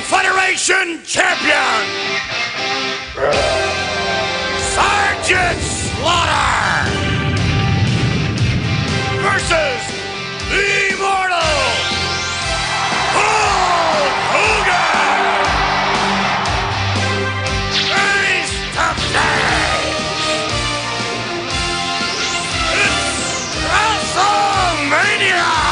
Federation Champion, Sergeant Slaughter, versus the Immortal Hulk Hogan. Face to face, it's WrestleMania!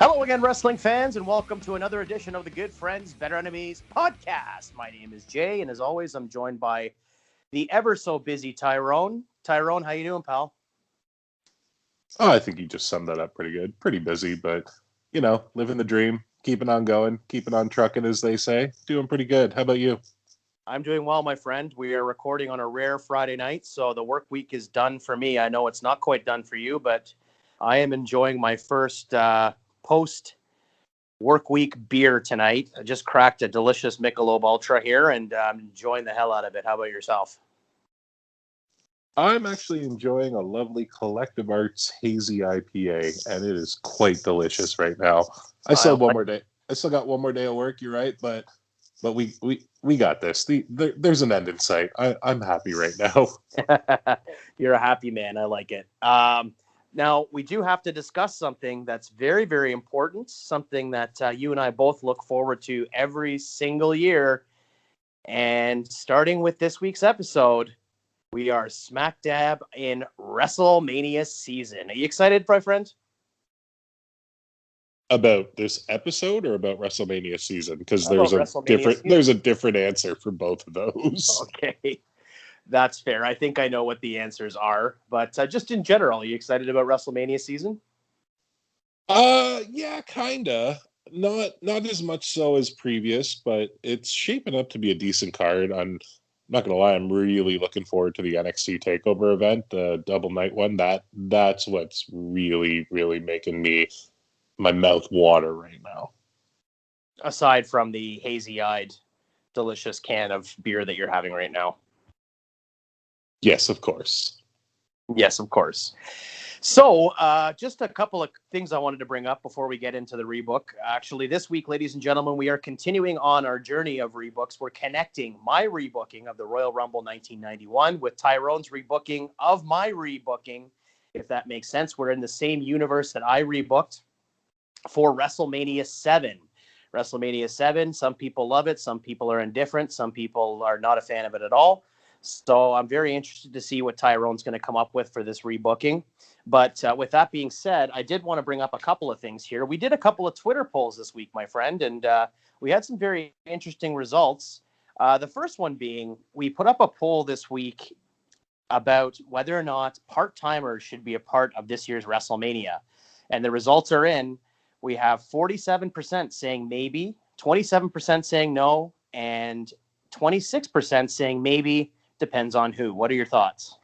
Hello again, wrestling fans, and welcome to another edition of the Good Friends, Better Enemies podcast. My name is Jay, and as always, I'm joined by the ever-so-busy Tyrone. Tyrone, how you doing, pal? Oh, I think you just summed that up pretty good. Pretty busy, but, you know, living the dream, keeping on going, keeping on trucking, as they say. Doing pretty good. How about you? I'm doing well, my friend. We are recording on a rare Friday night, so the work week is done for me. I know it's not quite done for you, but I am enjoying my first post-work week beer tonight. I just cracked a delicious Michelob Ultra here, and I'm enjoying the hell out of it. How about yourself? I'm actually enjoying a lovely Collective Arts hazy IPA, and it is quite delicious right now. I still have one more day. I still got one more day of work. You're right, but we got this. There's an end in sight. I'm happy right now. You're a happy man. I like it. Now, we do have to discuss something that's very, very important, something that you and I both look forward to every single year. And starting with this week's episode, we are smack dab in WrestleMania season. Are you excited, my friend? About this episode or about WrestleMania season? Because there's a different answer for both of those. Okay. That's fair. I think I know what the answers are, but just in general, are you excited about WrestleMania season? Yeah, kinda. Not as much so as previous, but it's shaping up to be a decent card. I'm not gonna lie, I'm really looking forward to the NXT Takeover event, the double night one. That's what's really, really making my mouth water right now. Aside from the hazy-eyed, delicious can of beer that you're having right now. Yes, of course. Yes, of course. So, just a couple of things I wanted to bring up before we get into the rebook. Actually, this week, ladies and gentlemen, we are continuing on our journey of rebooks. We're connecting my rebooking of the Royal Rumble 1991 with Tyrone's rebooking of my rebooking, if that makes sense. We're in the same universe that I rebooked for WrestleMania VII. WrestleMania VII, some people love it, some people are indifferent, some people are not a fan of it at all. So I'm very interested to see what Tyrone's going to come up with for this rebooking. But with that being said, I did want to bring up a couple of things here. We did a couple of Twitter polls this week, my friend, and we had some very interesting results. The first one being, we put up a poll this week about whether or not part-timers should be a part of this year's WrestleMania. And the results are in. We have 47% saying maybe, 27% saying no, and 26% saying maybe. Depends on who. What are your thoughts?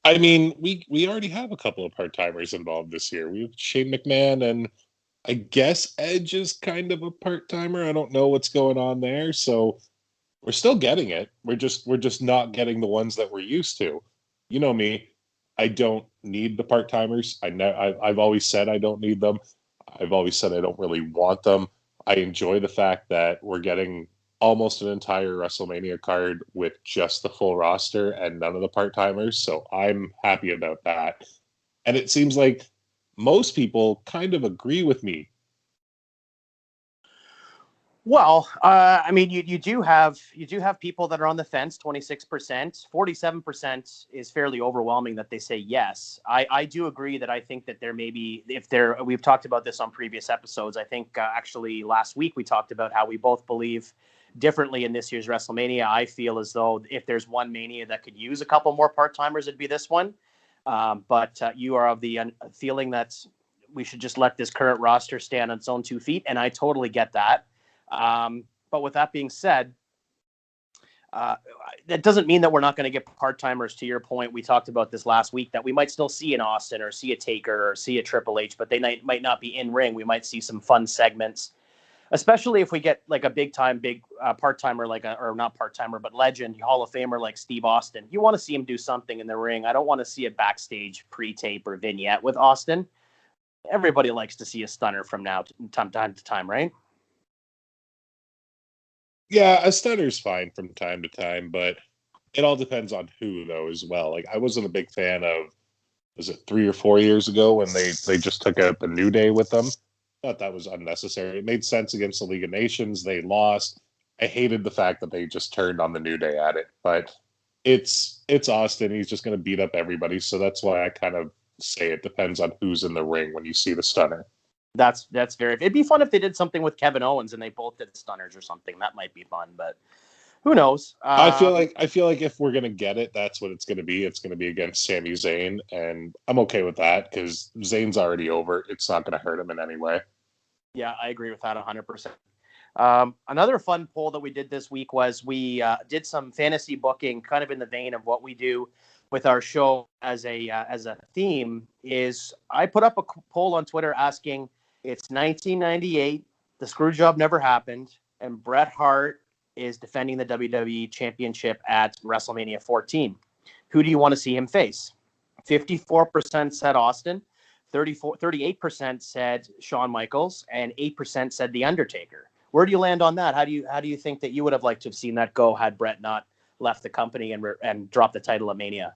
I mean, we already have a couple of part-timers involved this year. We have Shane McMahon, and I guess Edge is kind of a part-timer. I don't know what's going on there. So we're still getting it. We're just not getting the ones that we're used to. You know me. I don't need the part-timers. I've always said I don't need them. I've always said I don't really want them. I enjoy the fact that we're getting almost an entire WrestleMania card with just the full roster and none of the part-timers. So I'm happy about that. And it seems like most people kind of agree with me. Well, I mean, you do have people that are on the fence. 26%, 47% is fairly overwhelming that they say yes. I do agree that I think that there may be, we've talked about this on previous episodes. I think actually last week we talked about how we both believe differently in this year's WrestleMania. I feel as though if there's one Mania that could use a couple more part-timers, it'd be this one. But you are of the feeling that we should just let this current roster stand on its own 2 feet, and I totally get that. But with that being said, that doesn't mean that we're not going to get part-timers. To your point, we talked about this last week, that we might still see an Austin or see a Taker or see a Triple H, but they might not be in ring. We might see some fun segments, especially if we get like a big part-timer, or not part-timer, but legend, Hall of Famer like Steve Austin. You want to see him do something in the ring. I don't want to see a backstage pre-tape or vignette with Austin. Everybody likes to see a stunner from time to time, right? Yeah, a stunner's fine from time to time, but it all depends on who, though, as well. Like, I wasn't a big fan of, was it 3 or 4 years ago when they just took out the New Day with them? Thought that was unnecessary. It made sense against the League of Nations. They lost. I hated the fact that they just turned on the New Day at it. But it's Austin. He's just going to beat up everybody. So that's why I kind of say it depends on who's in the ring when you see the stunner. That's very. It'd be fun if they did something with Kevin Owens and they both did stunners or something. That might be fun, but who knows? I feel like if we're gonna get it, that's what it's gonna be. It's gonna be against Sami Zayn, and I'm okay with that because Zayn's already over. It's not gonna hurt him in any way. Yeah, I agree with that 100%. Another fun poll that we did this week was we did some fantasy booking, kind of in the vein of what we do with our show as a theme. Is I put up a poll on Twitter asking, it's 1998, the screw job never happened, and Bret Hart is defending the WWE Championship at WrestleMania 14. Who do you want to see him face? 54% said Austin, 38% said Shawn Michaels, and 8% said The Undertaker. Where do you land on that? How do you think that you would have liked to have seen that go had Bret not left the company and dropped the title at Mania?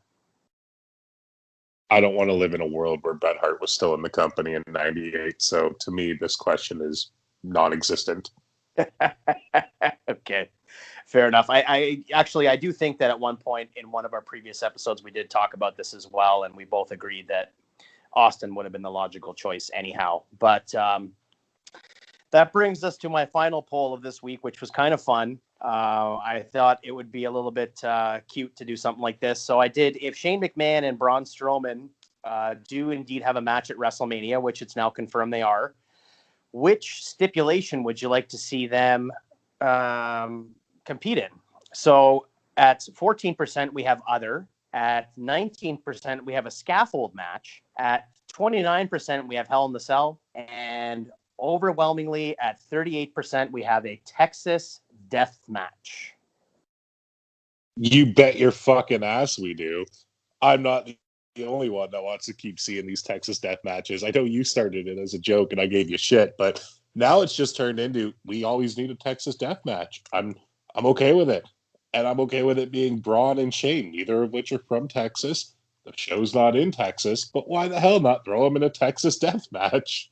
I don't want to live in a world where Bret Hart was still in the company in '98. So to me, this question is non-existent. Okay, fair enough. I do think that at one point in one of our previous episodes, we did talk about this as well, and we both agreed that Austin would have been the logical choice anyhow. But that brings us to my final poll of this week, which was kind of fun. I thought it would be a little bit cute to do something like this. So I did, if Shane McMahon and Braun Strowman do indeed have a match at WrestleMania, which it's now confirmed they are, which stipulation would you like to see them compete in? So at 14%, we have other. At 19%, we have a scaffold match. At 29%, we have Hell in the Cell. And overwhelmingly, at 38%, we have a Texas death match. You bet your fucking ass we do. I'm not the only one that wants to keep seeing these Texas death matches. I know you started it as a joke and I gave you shit, but now it's just turned into we always need a Texas death match. I'm okay with it. And I'm okay with it being Braun and Shane, neither of which are from Texas. The show's not in Texas, but why the hell not throw them in a Texas death match?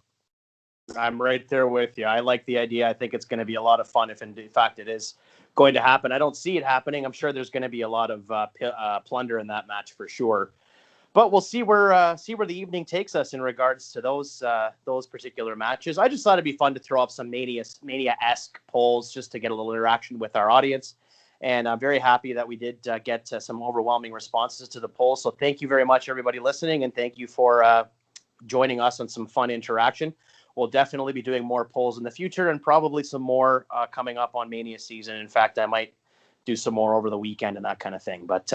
I'm right there with you. I like the idea. I think it's going to be a lot of fun if in fact it is going to happen. I don't see it happening. I'm sure there's going to be a lot of plunder in that match for sure. But we'll see where the evening takes us in regards to those particular matches. I just thought it'd be fun to throw up some Mania-esque polls just to get a little interaction with our audience. And I'm very happy that we did get some overwhelming responses to the poll. So thank you very much, everybody listening, and thank you for joining us on some fun interaction. We'll definitely be doing more polls in the future and probably some more coming up on Mania season. In fact, I might do some more over the weekend and that kind of thing. But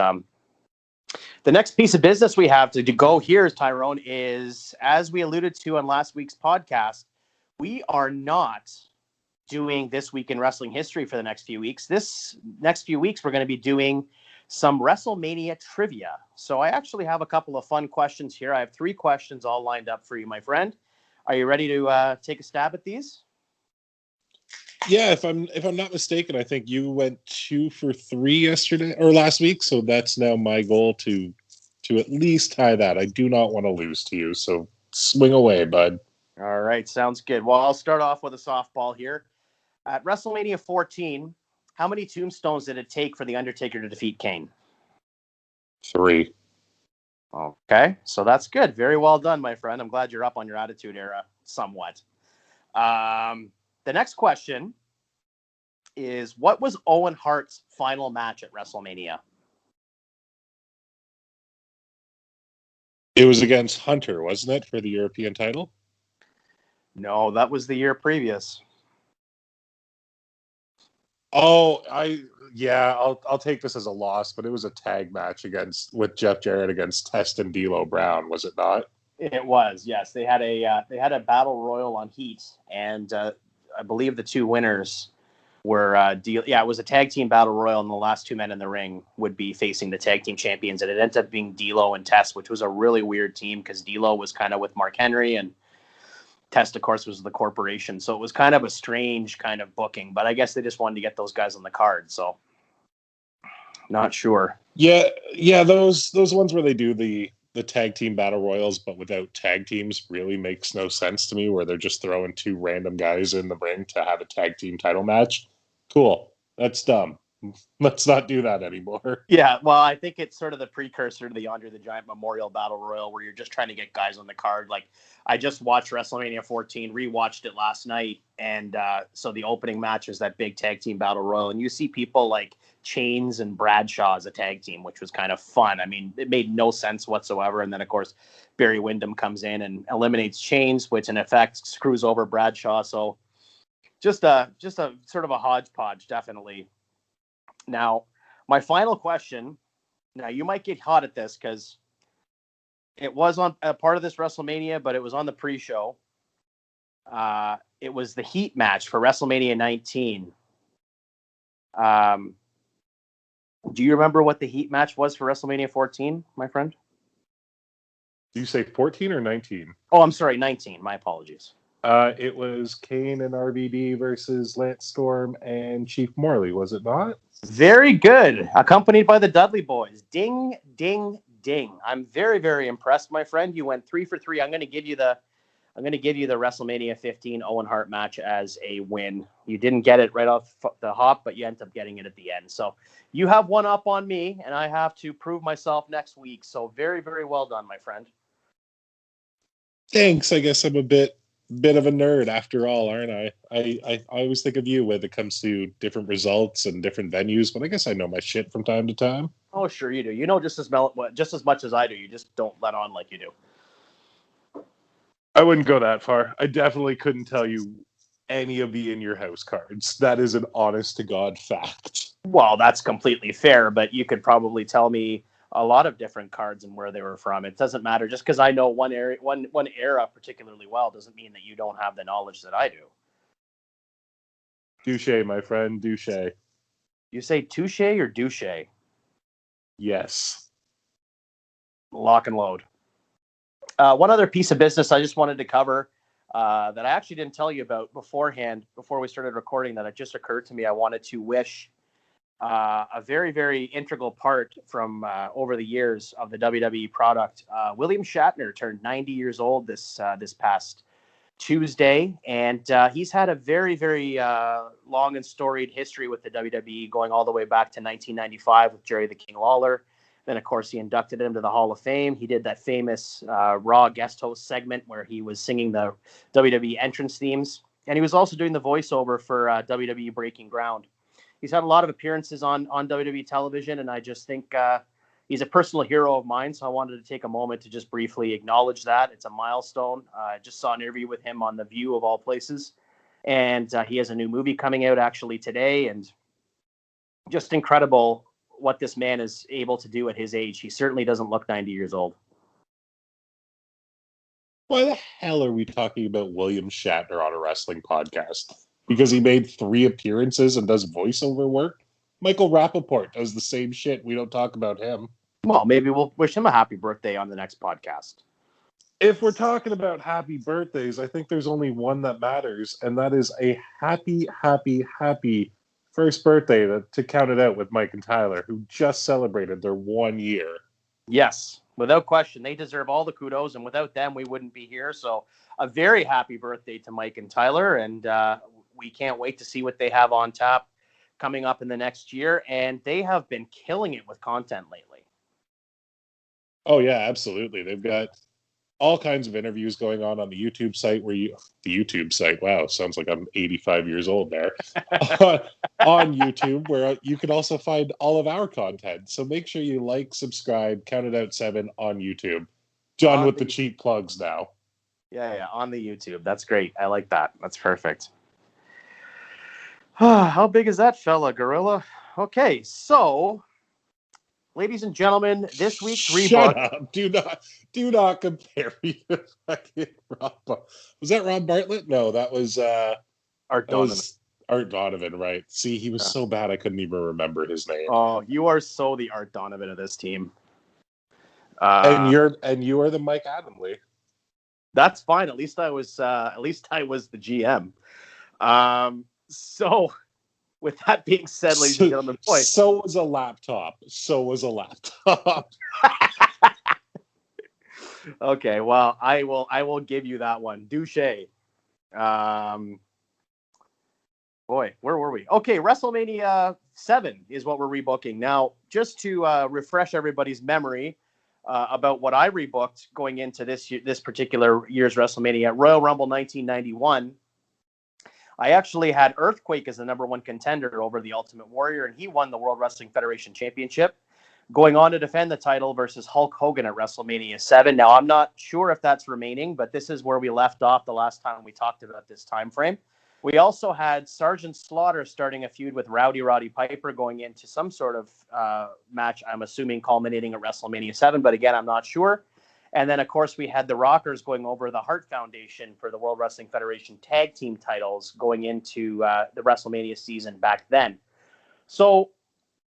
the next piece of business we have to go here, Tyrone, is, as we alluded to on last week's podcast, we are not doing This Week in Wrestling History for the next few weeks. This next few weeks, we're going to be doing some WrestleMania trivia. So I actually have a couple of fun questions here. I have 3 questions all lined up for you, my friend. Are you ready to take a stab at these? Yeah, if I'm not mistaken, I think you went 2 for 3 yesterday or last week. So that's now my goal to at least tie that. I do not want to lose to you. So swing away, bud. All right, sounds good. Well, I'll start off with a softball here. At WrestleMania 14, how many tombstones did it take for The Undertaker to defeat Kane? 3. Okay, so that's good. Very well done, my friend. I'm glad you're up on your Attitude Era somewhat. The next question is, what was Owen Hart's final match at WrestleMania? It was against Hunter, wasn't it, for the European title? No, that was the year previous. Oh, I'll take this as a loss, but it was a tag match with Jeff Jarrett against Test and D'Lo Brown, was it not? It was, yes. They had a battle royal on Heat, and I believe the two winners were it was a tag team battle royal, and the last two men in the ring would be facing the tag team champions, and it ended up being D'Lo and Test, which was a really weird team because D'Lo was kind of with Mark Henry, and Test, of course, was the corporation, so it was kind of a strange kind of booking. But I guess they just wanted to get those guys on the card, so not sure. Yeah, those ones where they do the tag team battle royals but without tag teams really makes no sense to me, where they're just throwing two random guys in the ring to have a tag team title match. Cool. That's dumb. Let's not do that anymore. Yeah, well, I think it's sort of the precursor to the Andre the Giant Memorial Battle Royal, where you're just trying to get guys on the card. Like, I just watched WrestleMania 14, rewatched it last night, and so the opening match is that big tag team battle royal, and you see people like Chains and Bradshaw as a tag team, which was kind of fun. I mean, it made no sense whatsoever, and then of course Barry Windham comes in and eliminates Chains, which in effect screws over Bradshaw. So just a sort of a hodgepodge, definitely. Now, my final question. Now, you might get hot at this because it was on a part of this WrestleMania, but it was on the pre-show. It was the Heat match for WrestleMania 19. Do you remember what the Heat match was for WrestleMania 14, my friend? Do you say 14 or 19? Oh, I'm sorry, 19. My apologies. It was Kane and RVD versus Lance Storm and Chief Morley, was it not? Very good. Accompanied by the Dudley Boys. Ding, ding, ding. I'm very, very impressed, my friend. You went 3 for 3. I'm going to give you the WrestleMania 15 Owen Hart match as a win. You didn't get it right off the hop, but you ended up getting it at the end. So you have one up on me, and I have to prove myself next week. So very, very well done, my friend. Thanks. I guess I'm a bit of a nerd after all, aren't I? I always think of you when it comes to different results and different venues, but I guess I know my shit from time to time. Oh, sure you do. You know just as much as I do. You just don't let on like you do. I wouldn't go that far. I definitely couldn't tell you any of the In Your House cards. That is an honest to God fact. Well, that's completely fair, but you could probably tell me a lot of different cards and where they were from. It doesn't matter. Just because I know one era particularly well doesn't mean that you don't have the knowledge that I do. Douche, my friend, douche. You say touche or douche? Yes. Lock and load. One other piece of business I just wanted to cover that I actually didn't tell you about beforehand, before we started recording, that it just occurred to me. I wanted to wish a very, very integral part from over the years of the WWE product. William Shatner turned 90 years old this past Tuesday, and he's had a very, very long and storied history with the WWE, going all the way back to 1995 with Jerry the King Lawler. Then, of course, he inducted him to the Hall of Fame. He did that famous Raw guest host segment where he was singing the WWE entrance themes, and he was also doing the voiceover for WWE Breaking Ground. He's had a lot of appearances on WWE television, and I just think he's a personal hero of mine, so I wanted to take a moment to just briefly acknowledge that. It's a milestone. I just saw an interview with him on The View, of all places, and he has a new movie coming out actually today, and just incredible what this man is able to do at his age. He certainly doesn't look 90 years old. Why the hell are we talking about William Shatner on a wrestling podcast? Because he made 3 appearances and does voiceover work? Michael Rappaport does the same shit. We don't talk about him. Well, maybe we'll wish him a happy birthday on the next podcast. If we're talking about happy birthdays, I think there's only one that matters, and that is a happy, happy, happy first birthday to count it out with Mike and Tyler, who just celebrated their 1 year. Yes, without question. They deserve all the kudos, and without them, we wouldn't be here. So a very happy birthday to Mike and Tyler, and we can't wait to see what they have on tap coming up in the next year. And they have been killing it with content lately. Oh, yeah, absolutely. They've got all kinds of interviews going on the YouTube site the YouTube site. Wow, sounds like I'm 85 years old there. On YouTube, where you can also find all of our content. So make sure you like, subscribe, Count It Out 7 on YouTube. John with the cheap plugs now. Yeah, on the YouTube. That's great. I like that. That's perfect. How big is that fella, Gorilla? Okay, so, ladies and gentlemen, this week's rebook. Shut up! Do not compare me to fucking Rob. Was that Rob Bartlett? No, that was Art Donovan. Art Donovan, right? See, he was so bad I couldn't even remember his name. Oh, you are so the Art Donovan of this team. And you are the Mike Adamley. That's fine. At least I was the GM. So, with that being said, ladies and gentlemen, so was a laptop. Okay, well, I will give you that one. Douche. Boy, where were we? Okay, WrestleMania VII is what we're rebooking. Now, just to refresh everybody's memory about what I rebooked going into this particular year's WrestleMania, Royal Rumble 1991, I actually had Earthquake as the number one contender over the Ultimate Warrior, and he won the World Wrestling Federation Championship, going on to defend the title versus Hulk Hogan at WrestleMania 7. Now, I'm not sure if that's remaining, but this is where we left off the last time we talked about this time frame. We also had Sergeant Slaughter starting a feud with Roddy Piper going into some sort of match, I'm assuming culminating at WrestleMania 7, but again, I'm not sure. And then, of course, we had the Rockers going over the Hart Foundation for the World Wrestling Federation tag team titles going into the WrestleMania season back then. So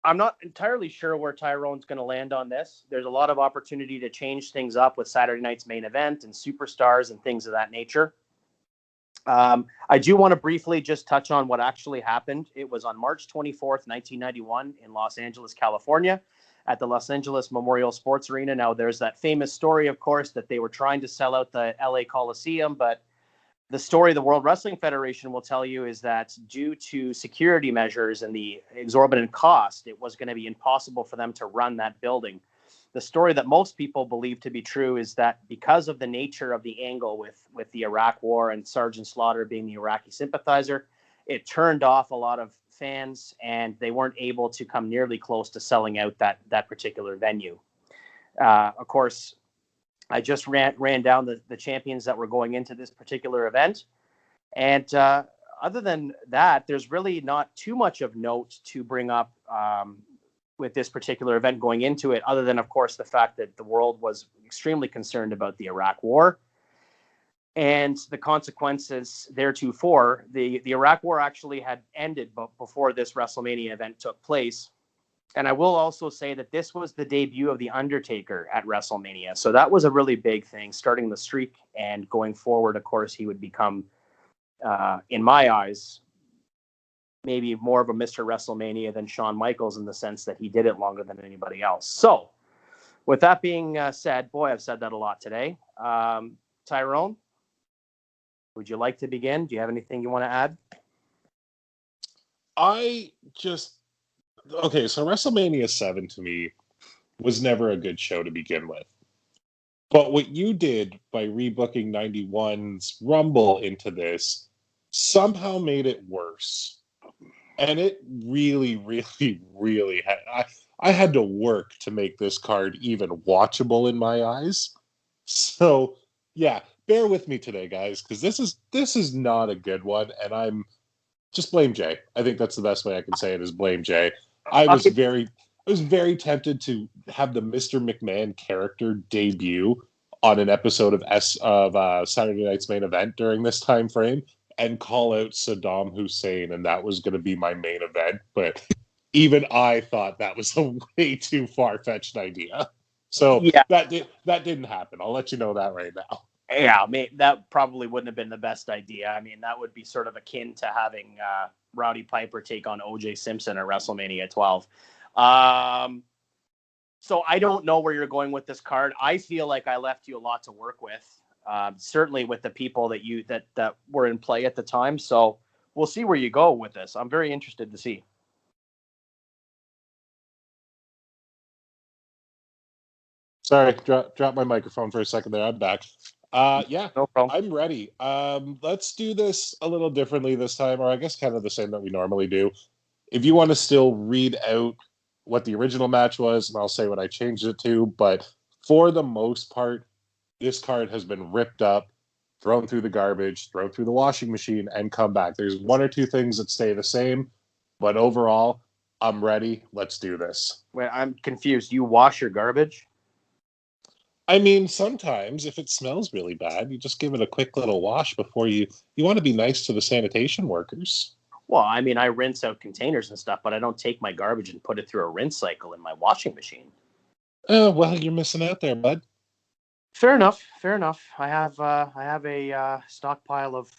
I'm not entirely sure where Tyrone's going to land on this. There's a lot of opportunity to change things up with Saturday night's main event and superstars and things of that nature. I do want to briefly just touch on what actually happened. It was on March 24th, 1991 in Los Angeles, California, at the Los Angeles Memorial Sports Arena. Now, there's that famous story, of course, that they were trying to sell out the LA Coliseum, but the story the World Wrestling Federation will tell you is that due to security measures and the exorbitant cost, it was going to be impossible for them to run that building. The story that most people believe to be true is that because of the nature of the angle with the Iraq War and Sergeant Slaughter being the Iraqi sympathizer, it turned off a lot of fans and they weren't able to come nearly close to selling out that particular venue. Of course, I just ran down the champions that were going into this particular event. And other than that, there's really not too much of note to bring up with this particular event going into it, other than, of course, the fact that the world was extremely concerned about the Iraq War and the consequences theretofore. The Iraq War actually had ended before this WrestleMania event took place. And I will also say that this was the debut of The Undertaker at WrestleMania. So that was a really big thing, starting the streak. And going forward, of course, he would become, in my eyes, maybe more of a Mr. WrestleMania than Shawn Michaels in the sense that he did it longer than anybody else. So with that being said, boy, I've said that a lot today. Tyrone, would you like to begin? Do you have anything you want to add? Okay, so WrestleMania 7 to me was never a good show to begin with. But what you did by rebooking 91's Rumble into this somehow made it worse. And it really, really, really I had to work to make this card even watchable in my eyes. So, yeah, bear with me today, guys, because this is not a good one, and I'm just blame Jay. I think that's the best way I can say it is blame Jay. I was very tempted to have the Mr. McMahon character debut on an episode of Saturday Night's Main Event during this time frame and call out Saddam Hussein, and that was going to be my main event. But even I thought that was a way too far-fetched idea. So yeah, that didn't happen. I'll let you know that right now. Yeah, that probably wouldn't have been the best idea. I mean, that would be sort of akin to having Roddy Piper take on O.J. Simpson at WrestleMania 12. So I don't know where you're going with this card. I feel like I left you a lot to work with, certainly with the people that were in play at the time. So we'll see where you go with this. I'm very interested to see. Sorry, drop my microphone for a second there. I'm back. Yeah, No problem. I'm ready. Let's do this a little differently this time, or I guess kind of the same that we normally do. If you want to still read out what the original match was, and I'll say what I changed it to, but for the most part, this card has been ripped up, thrown through the garbage, thrown through the washing machine, and come back. There's one or two things that stay the same, but overall, I'm ready. Let's do this. Wait, I'm confused. You wash your garbage? I mean, sometimes if it smells really bad, you just give it a quick little wash before you want to be nice to the sanitation workers. Well, I mean, I rinse out containers and stuff, but I don't take my garbage and put it through a rinse cycle in my washing machine. Oh, well, you're missing out there, bud. Fair enough. Fair enough. I have a stockpile of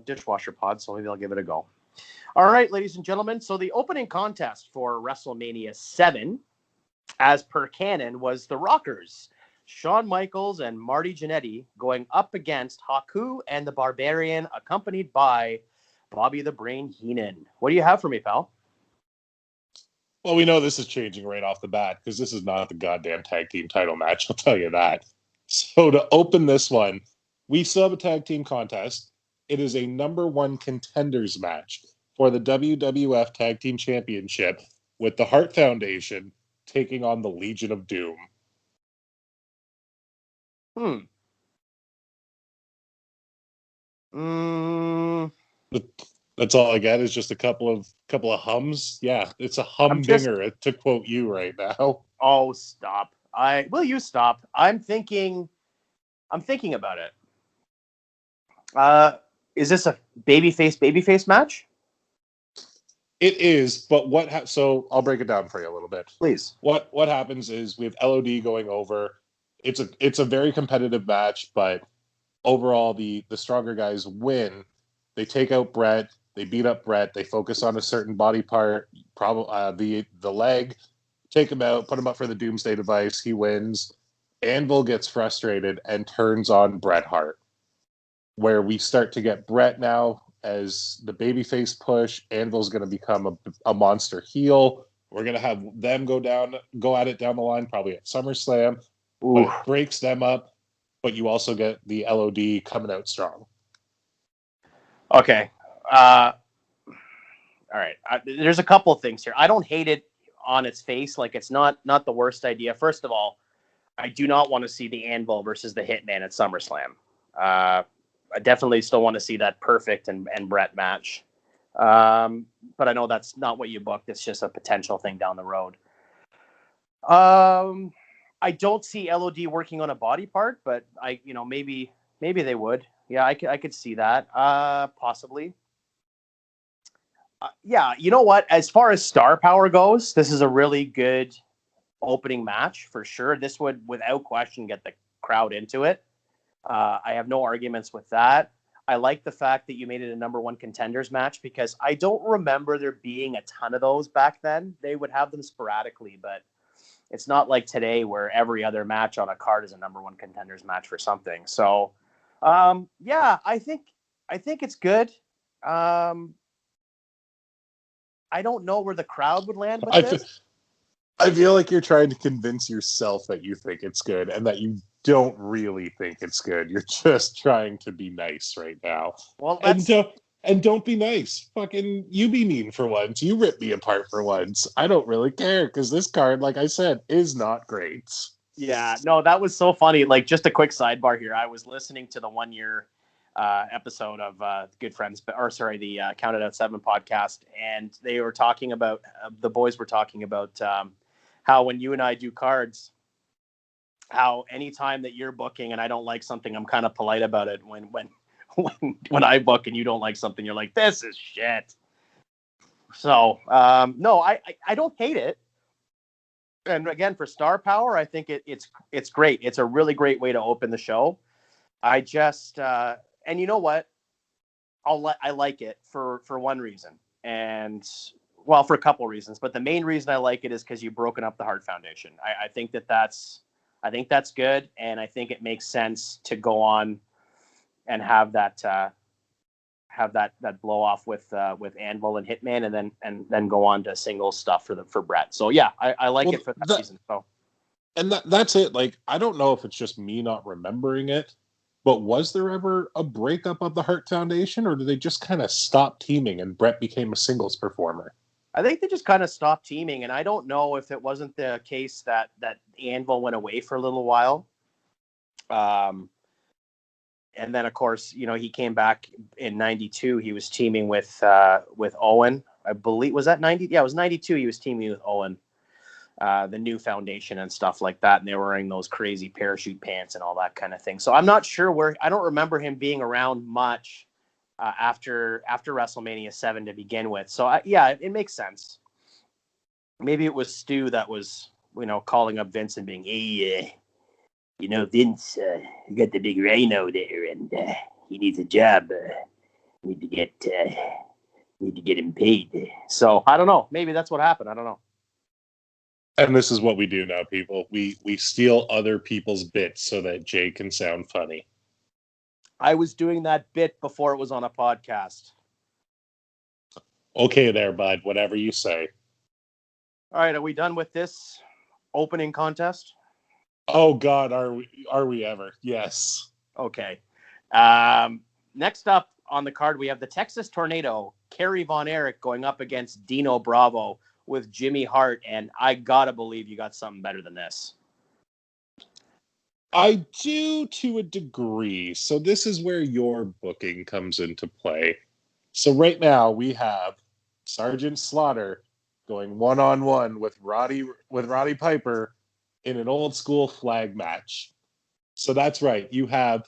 dishwasher pods, so maybe I'll give it a go. All right, ladies and gentlemen. So the opening contest for WrestleMania VII, as per canon, was the Rockers, Shawn Michaels and Marty Jannetty, going up against Haku and the Barbarian, accompanied by Bobby the Brain Heenan. What do you have for me, pal? Well, we know this is changing right off the bat because this is not the goddamn tag team title match. I'll tell you that. So to open this one, we still have a tag team contest. It is a number one contenders match for the WWF Tag Team Championship with the Hart Foundation taking on the Legion of Doom. That's all I get is just a couple of hums. Yeah, it's a humdinger to quote you right now. Oh, stop. Will you stop? I'm thinking about it. Is this a babyface match? It is, but so I'll break it down for you a little bit. Please. What happens is we have LOD going over. It's a very competitive match, but overall the stronger guys win. They take out Brett. They beat up Brett. They focus on a certain body part, probably the leg. Take him out, put him up for the Doomsday Device. He wins. Anvil gets frustrated and turns on Bret Hart, where we start to get Brett now as the babyface push. Anvil's going to become a monster heel. We're going to have them go at it down the line, probably at SummerSlam. But it breaks them up, but you also get the LOD coming out strong. Okay. All right. There's a couple of things here. I don't hate it on its face. Like, it's not the worst idea. First of all, I do not want to see the Anvil versus the Hitman at SummerSlam. I definitely still want to see that Perfect and Brett match. But I know that's not what you booked. It's just a potential thing down the road. I don't see LOD working on a body part, but maybe they would. Yeah, I could see that. Possibly. Yeah, you know what? As far as star power goes, this is a really good opening match for sure. This would, without question, get the crowd into it. I have no arguments with that. I like the fact that you made it a number one contenders match because I don't remember there being a ton of those back then. They would have them sporadically, but it's not like today where every other match on a card is a number one contenders match for something. So, yeah, I think it's good. I don't know where the crowd would land with this. I feel like you're trying to convince yourself that you think it's good and that you don't really think it's good. You're just trying to be nice right now. Well, and don't be nice. Fucking you be mean for once. You rip me apart for once. I don't really care because this card, like I said, is not great. Yeah, no, that was so funny. Like, just a quick sidebar here. I was listening to the 1 year episode of the Counted Out 7 podcast, and they were talking about the boys were talking about how when you and I do cards, how anytime that you're booking and I don't like something, I'm kind of polite about it. When I book and you don't like something, you're like, this is shit. So no, I don't hate it. And again, for star power, I think it's great. It's a really great way to open the show. I just and you know what? I like it for one reason, and well, for a couple of reasons. But the main reason I like it is because you've broken up the Hart Foundation. I think that's good, and I think it makes sense to go on and have that blow off with Anvil and Hitman, and then go on to single stuff for Brett. So yeah, I like it for that reason. So And that's it. Like, I don't know if it's just me not remembering it, but was there ever a breakup of the Hart Foundation, or did they just kind of stop teaming and Brett became a singles performer? I think they just kind of stopped teaming, and I don't know if it wasn't the case that Anvil went away for a little while. And then, of course, he came back in '92. He was teaming with Owen. I believe, was that 90? Yeah, it was 92. He was teaming with Owen, the new foundation and stuff like that. And they were wearing those crazy parachute pants and all that kind of thing. So I'm not sure I don't remember him being around much after WrestleMania VII to begin with. So it makes sense. Maybe it was Stu that was, calling up Vince and being, hey, Vince, you got the big rhino there, and he needs a job. Need to get him paid. So I don't know. Maybe that's what happened. I don't know. And this is what we do now, people. We steal other people's bits so that Jay can sound funny. I was doing that bit before it was on a podcast. Okay there, bud. Whatever you say. All right, are we done with this opening contest? Oh God, are we ever? Yes. Okay. Next up on the card, we have the Texas Tornado, Kerry Von Erich going up against Dino Bravo with Jimmy Hart, and I gotta believe you got something better than this. I do, to a degree. So this is where your booking comes into play. So right now we have Sergeant Slaughter going one-on-one with Roddy Piper in an old school flag match. So that's right. You have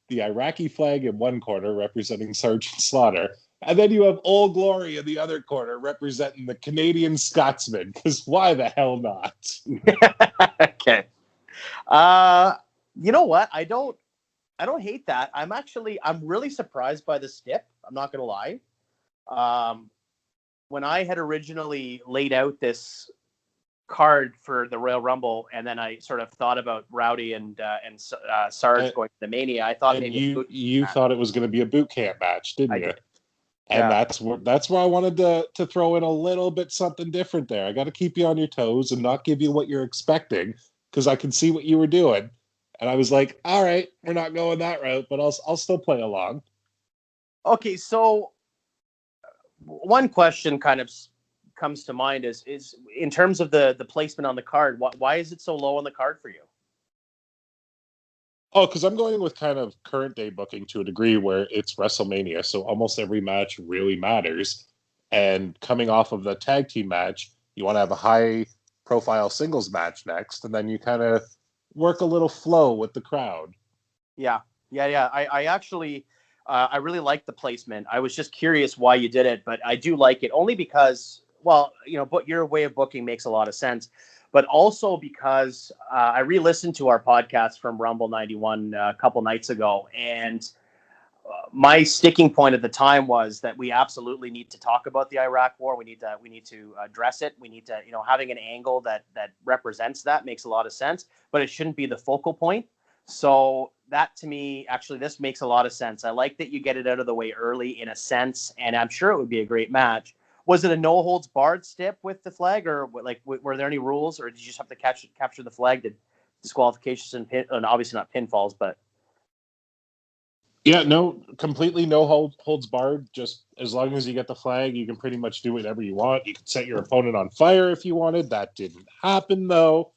the Iraqi flag in one corner representing Sergeant Slaughter, and then you have Old Glory in the other corner representing the Canadian Scotsman, because why the hell not? Okay. You know what? I don't hate that. I'm really surprised by the stip. I'm not going to lie. When I had originally laid out this card for the Royal Rumble, and then I sort of thought about Rowdy and Sarge going to the Mania, I thought maybe you thought it was going to be a boot camp match, didn't you? Did. And that's where I wanted to throw in a little bit something different there. I got to keep you on your toes and not give you what you're expecting, because I can see what you were doing. And I was like, all right, we're not going that route, but I'll still play along. Okay, so one question kind of comes to mind is in terms of the placement on the card, why is it so low on the card for you? Oh, because I'm going with kind of current day booking to a degree where it's WrestleMania, so almost every match really matters. And coming off of the tag team match, you want to have a high profile singles match next, and then you kind of work a little flow with the crowd. Yeah. I actually, I really like the placement. I was just curious why you did it, but I do like it only because, well, but your way of booking makes a lot of sense, but also because I re-listened to our podcast from Rumble 91 a couple nights ago, and my sticking point at the time was that we absolutely need to talk about the Iraq War. We need to address it. We need to, having an angle that represents that makes a lot of sense, but it shouldn't be the focal point. So that, to me, actually, this makes a lot of sense. I like that you get it out of the way early in a sense, and I'm sure it would be a great match. Was it a no holds barred stip with the flag, or were there any rules, or did you just have to capture the flag? Did disqualifications and obviously not pinfalls, but yeah, no, completely no holds barred. Just as long as you get the flag, you can pretty much do whatever you want. You could set your opponent on fire if you wanted. That didn't happen, though.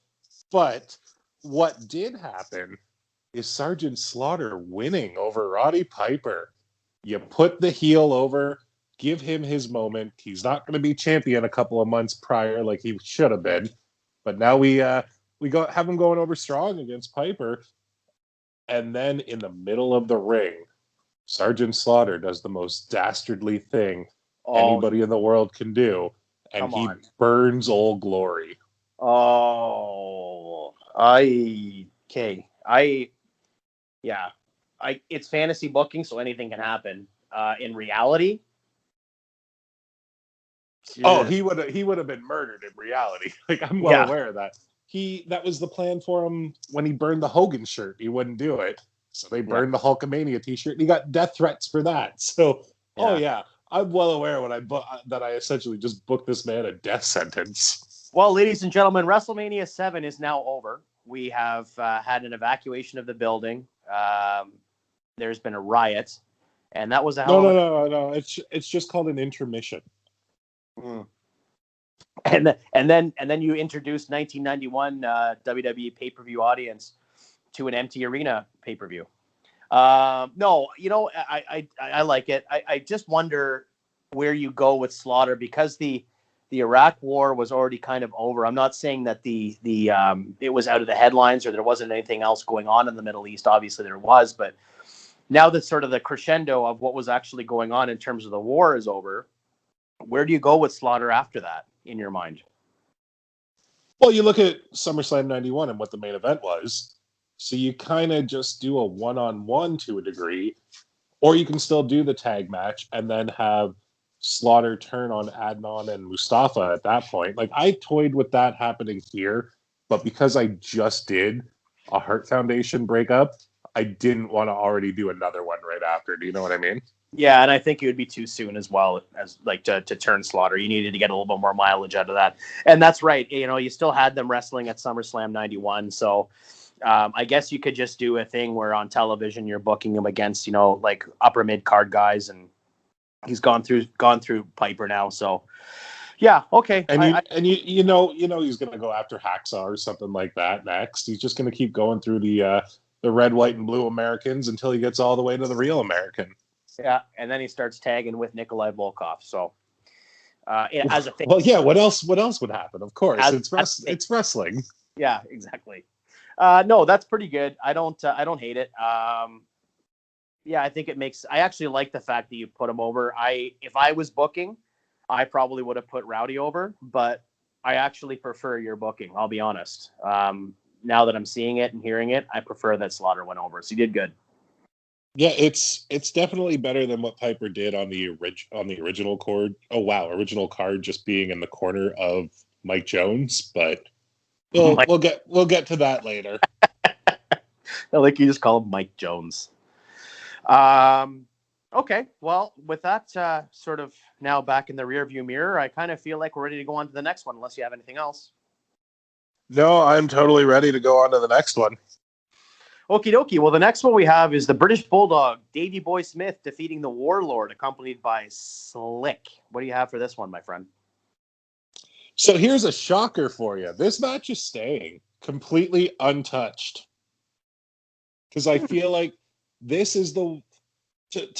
But what did happen is Sergeant Slaughter winning over Roddy Piper. You put the heel over, give him his moment. He's not going to be champion a couple of months prior like he should have been. But now we have him going over strong against Piper. And then in the middle of the ring, Sergeant Slaughter does the most dastardly thing anybody in the world can do. And he burns Old Glory. It's fantasy booking, so anything can happen. In reality, he would have been murdered in reality. Like, I'm well aware of that. That was the plan for him when he burned the Hogan shirt. He wouldn't do it. So they burned the Hulkamania t-shirt, and he got death threats for that. So, I'm well aware that I essentially just booked this man a death sentence. Well, ladies and gentlemen, WrestleMania VII is now over. we have had an evacuation of the building. There's been a riot, and that was a hell of a... No. It's just called an intermission. Mm. And then you introduced 1991 WWE pay-per-view audience to an empty arena pay-per-view. No, I like it. I just wonder where you go with Slaughter, because the Iraq War was already kind of over. I'm not saying that the it was out of the headlines or there wasn't anything else going on in the Middle East. Obviously there was, but now that sort of the crescendo of what was actually going on in terms of the war is over, where do you go with Slaughter after that, in your mind? Well, you look at SummerSlam 91 and what the main event was. So you kind of just do a one-on-one to a degree, or you can still do the tag match and then have Slaughter turn on Adnan and Mustafa at that point. Like, I toyed with that happening here, but because I just did a Hart Foundation breakup, I didn't want to already do another one right after. Do you know what I mean? Yeah, and I think it would be too soon as well, as like to turn Slaughter. You needed to get a little bit more mileage out of that. And that's right. You still had them wrestling at SummerSlam 91. So I guess you could just do a thing where on television you're booking him against, like upper mid card guys, and he's gone through Piper now. So yeah, okay. And you know he's gonna go after Hacksaw or something like that next. He's just gonna keep going through the red, white, and blue Americans until he gets all the way to the real American. Yeah, and then he starts tagging with Nikolai Volkov. So as a thing. Well, yeah. What else would happen? Of course, it's wrestling. Yeah, exactly. No, that's pretty good. I don't hate it. Yeah, I think it makes. I actually like the fact that you put him over. If I was booking, I probably would have put Rowdy over, but I actually prefer your booking. I'll be honest. Now that I'm seeing it and hearing it, I prefer that Slaughter went over. So you did good. Yeah, it's definitely better than what Piper did on the original card. Oh wow, original card just being in the corner of Mike Jones, but we'll get to that later. I like you just call him Mike Jones. Okay, well, with that sort of now back in the rearview mirror, I kind of feel like we're ready to go on to the next one, unless you have anything else. No, I'm totally ready to go on to the next one. Okie dokie. Well, the next one we have is the British Bulldog, Davey Boy Smith, defeating the Warlord, accompanied by Slick. What do you have for this one, my friend? So here's a shocker for you. This match is staying completely untouched. Because I feel like this is to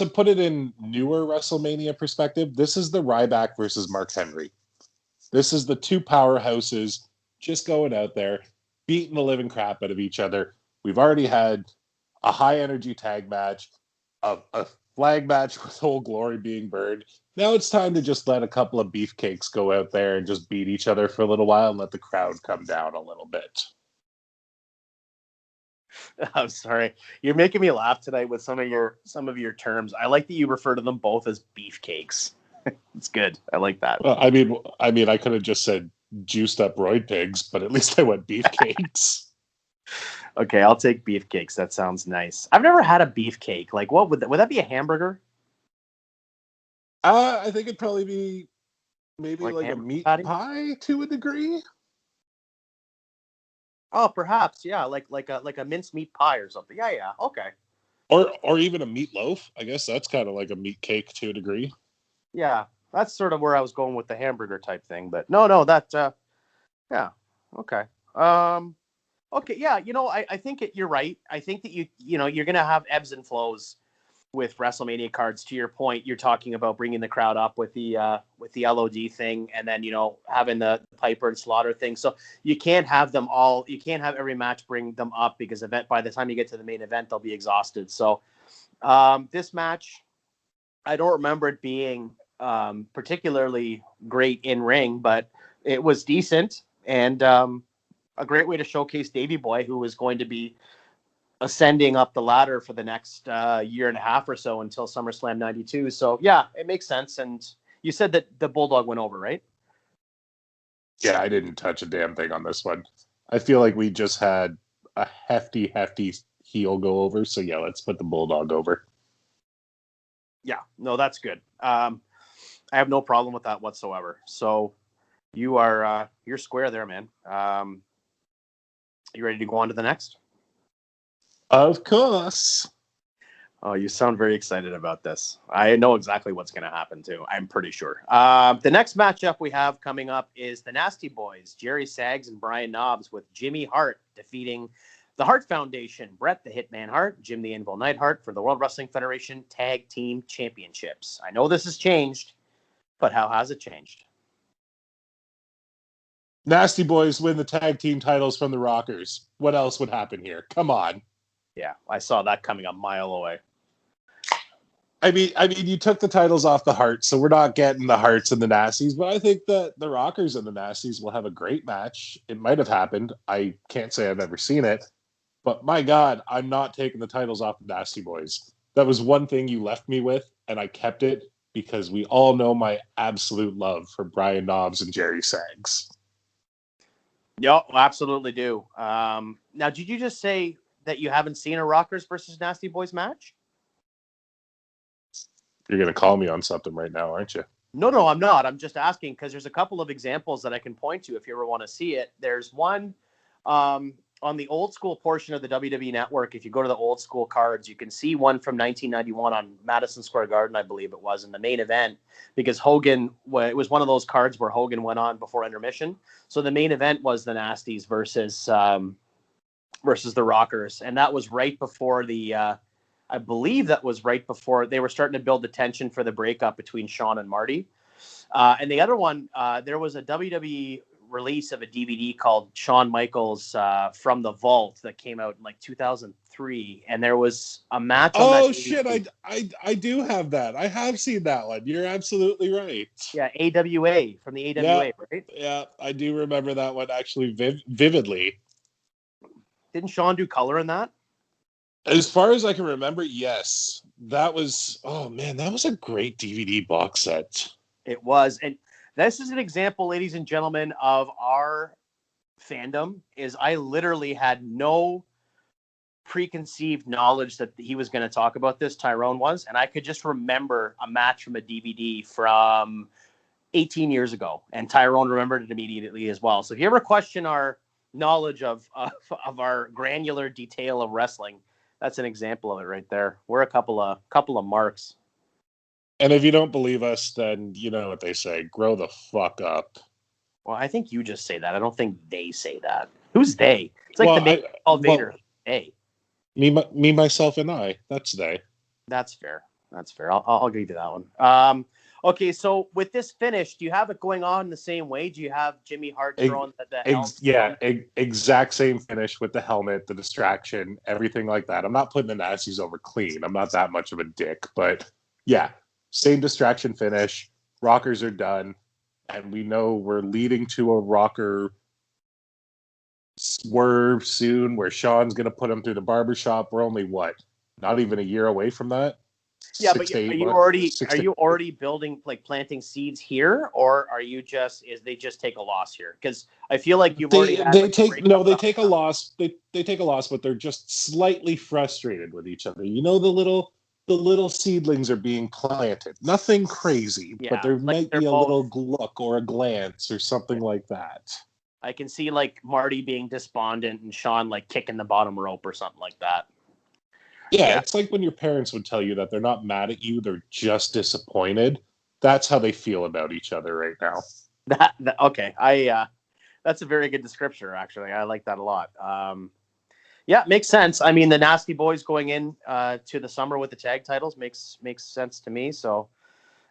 put it in newer WrestleMania perspective, this is the Ryback versus Mark Henry. This is the two powerhouses just going out there, beating the living crap out of each other. We've already had a high-energy tag match, a flag match with Old Glory being burned. Now it's time to just let a couple of beefcakes go out there and just beat each other for a little while and let the crowd come down a little bit. I'm sorry. You're making me laugh tonight with some of your terms. I like that you refer to them both as beefcakes. It's good. I like that. Well, I mean, I could have just said juiced up roid pigs, but at least I went beefcakes. Okay, I'll take beefcakes. That sounds nice. I've never had a beefcake. Like, what would that be? A hamburger? I think it'd probably be maybe like a meat patty? pie to a degree. Oh, perhaps, yeah, like a mincemeat pie or something. Yeah, okay. Or even a meatloaf. I guess that's kind of like a meat cake to a degree. Yeah, that's sort of where I was going with the hamburger type thing. But no, that yeah, okay. Okay, yeah, I think you're right. I think that you're gonna have ebbs and flows with WrestleMania cards. To your point, you're talking about bringing the crowd up with the LOD thing, and then having the Piper and Slaughter thing. So you can't have them all. You can't have every match bring them up, because by the time you get to the main event, they'll be exhausted. So this match, I don't remember it being particularly great in ring, but it was decent, and a great way to showcase Davey Boy, who is going to be ascending up the ladder for the next year and a half or so until SummerSlam 92. So yeah, it makes sense. And you said that the Bulldog went over, right? Yeah, I didn't touch a damn thing on this one. I feel like we just had a hefty heel go over. So yeah, let's put the Bulldog over. Yeah, no, that's good. I have no problem with that whatsoever. So you're square there, man. You ready to go on to the next? Of course. Oh, you sound very excited about this. I know exactly what's going to happen, too. I'm pretty sure. The next matchup we have coming up is the Nasty Boys, Jerry Saggs and Brian Knobbs, with Jimmy Hart defeating the Hart Foundation, Bret the Hitman Hart, Jim the Anvil Neidhart for the World Wrestling Federation Tag Team Championships. I know this has changed, but how has it changed? Nasty Boys win the tag team titles from the Rockers. What else would happen here? Come on. Yeah, I saw that coming a mile away. I mean, you took the titles off the Hearts, so we're not getting the Hearts and the Nasties, but I think that the Rockers and the Nasties will have a great match. It might have happened. I can't say I've ever seen it, but my God, I'm not taking the titles off the Nasty Boys. That was one thing you left me with, and I kept it because we all know my absolute love for Brian Knobbs and Jerry Saggs. Yep, absolutely do. Now, did you just say that you haven't seen a Rockers versus Nasty Boys match? You're going to call me on something right now, aren't you? No, I'm not. I'm just asking because there's a couple of examples that I can point to if you ever want to see it. There's one on the old school portion of the WWE Network. If you go to the old school cards, you can see one from 1991 on Madison Square Garden, I believe it was, in the main event, because Hogan, it was one of those cards where Hogan went on before intermission. So the main event was the Nasties versus the Rockers, and that was right before I believe that was right before they were starting to build the tension for the breakup between Shawn and Marty. And the other one, there was a WWE release of a DVD called Shawn Michaels From the Vault that came out in like 2003, and there was a match on that. Oh shit! I do have that. I have seen that one. You're absolutely right. Yeah, AWA from the AWA, yeah, right? Yeah, I do remember that one actually vividly. Didn't Shawn do color in that? As far as I can remember, yes. That was, oh man, that was a great DVD box set. It was. And this is an example, ladies and gentlemen, of our fandom. Is I literally had no preconceived knowledge that he was going to talk about this. Tyrone was. And I could just remember a match from a DVD from 18 years ago. And Tyrone remembered it immediately as well. So if you ever question our knowledge of our granular detail of wrestling, that's an example of it right there. We're a couple of marks. And if you don't believe us, then you know what they say: grow the fuck up. Well, I think you just say that. I don't think they say that. Who's they? It's like the name called Vader. Hey, me, myself, and I. That's they. That's fair. I'll give you that one. Okay, so with this finish, do you have it going on the same way? Do you have Jimmy Hart throwing the helmet? Exact same finish with the helmet, the distraction, everything like that. I'm not putting the Nasties over clean. I'm not that much of a dick, but yeah, same distraction finish. Rockers are done, and we know we're leading to a Rocker swerve soon where Shawn's going to put him through the barbershop. We're only, not even a year away from that? Yeah, but are you already building, like planting seeds here, or are you they just take a loss here? Because I feel like they take a loss. They take a loss, but they're just slightly frustrated with each other. You know, the little seedlings are being planted. Nothing crazy, but there might be a little look or a glance or something like that. I can see like Marty being despondent and Shawn like kicking the bottom rope or something like that. Yeah, it's like when your parents would tell you that they're not mad at you, they're just disappointed. That's how they feel about each other right now. Okay. That's a very good description, actually. I like that a lot. Yeah, makes sense. I mean, the Nasty Boys going in to the summer with the tag titles makes sense to me. So,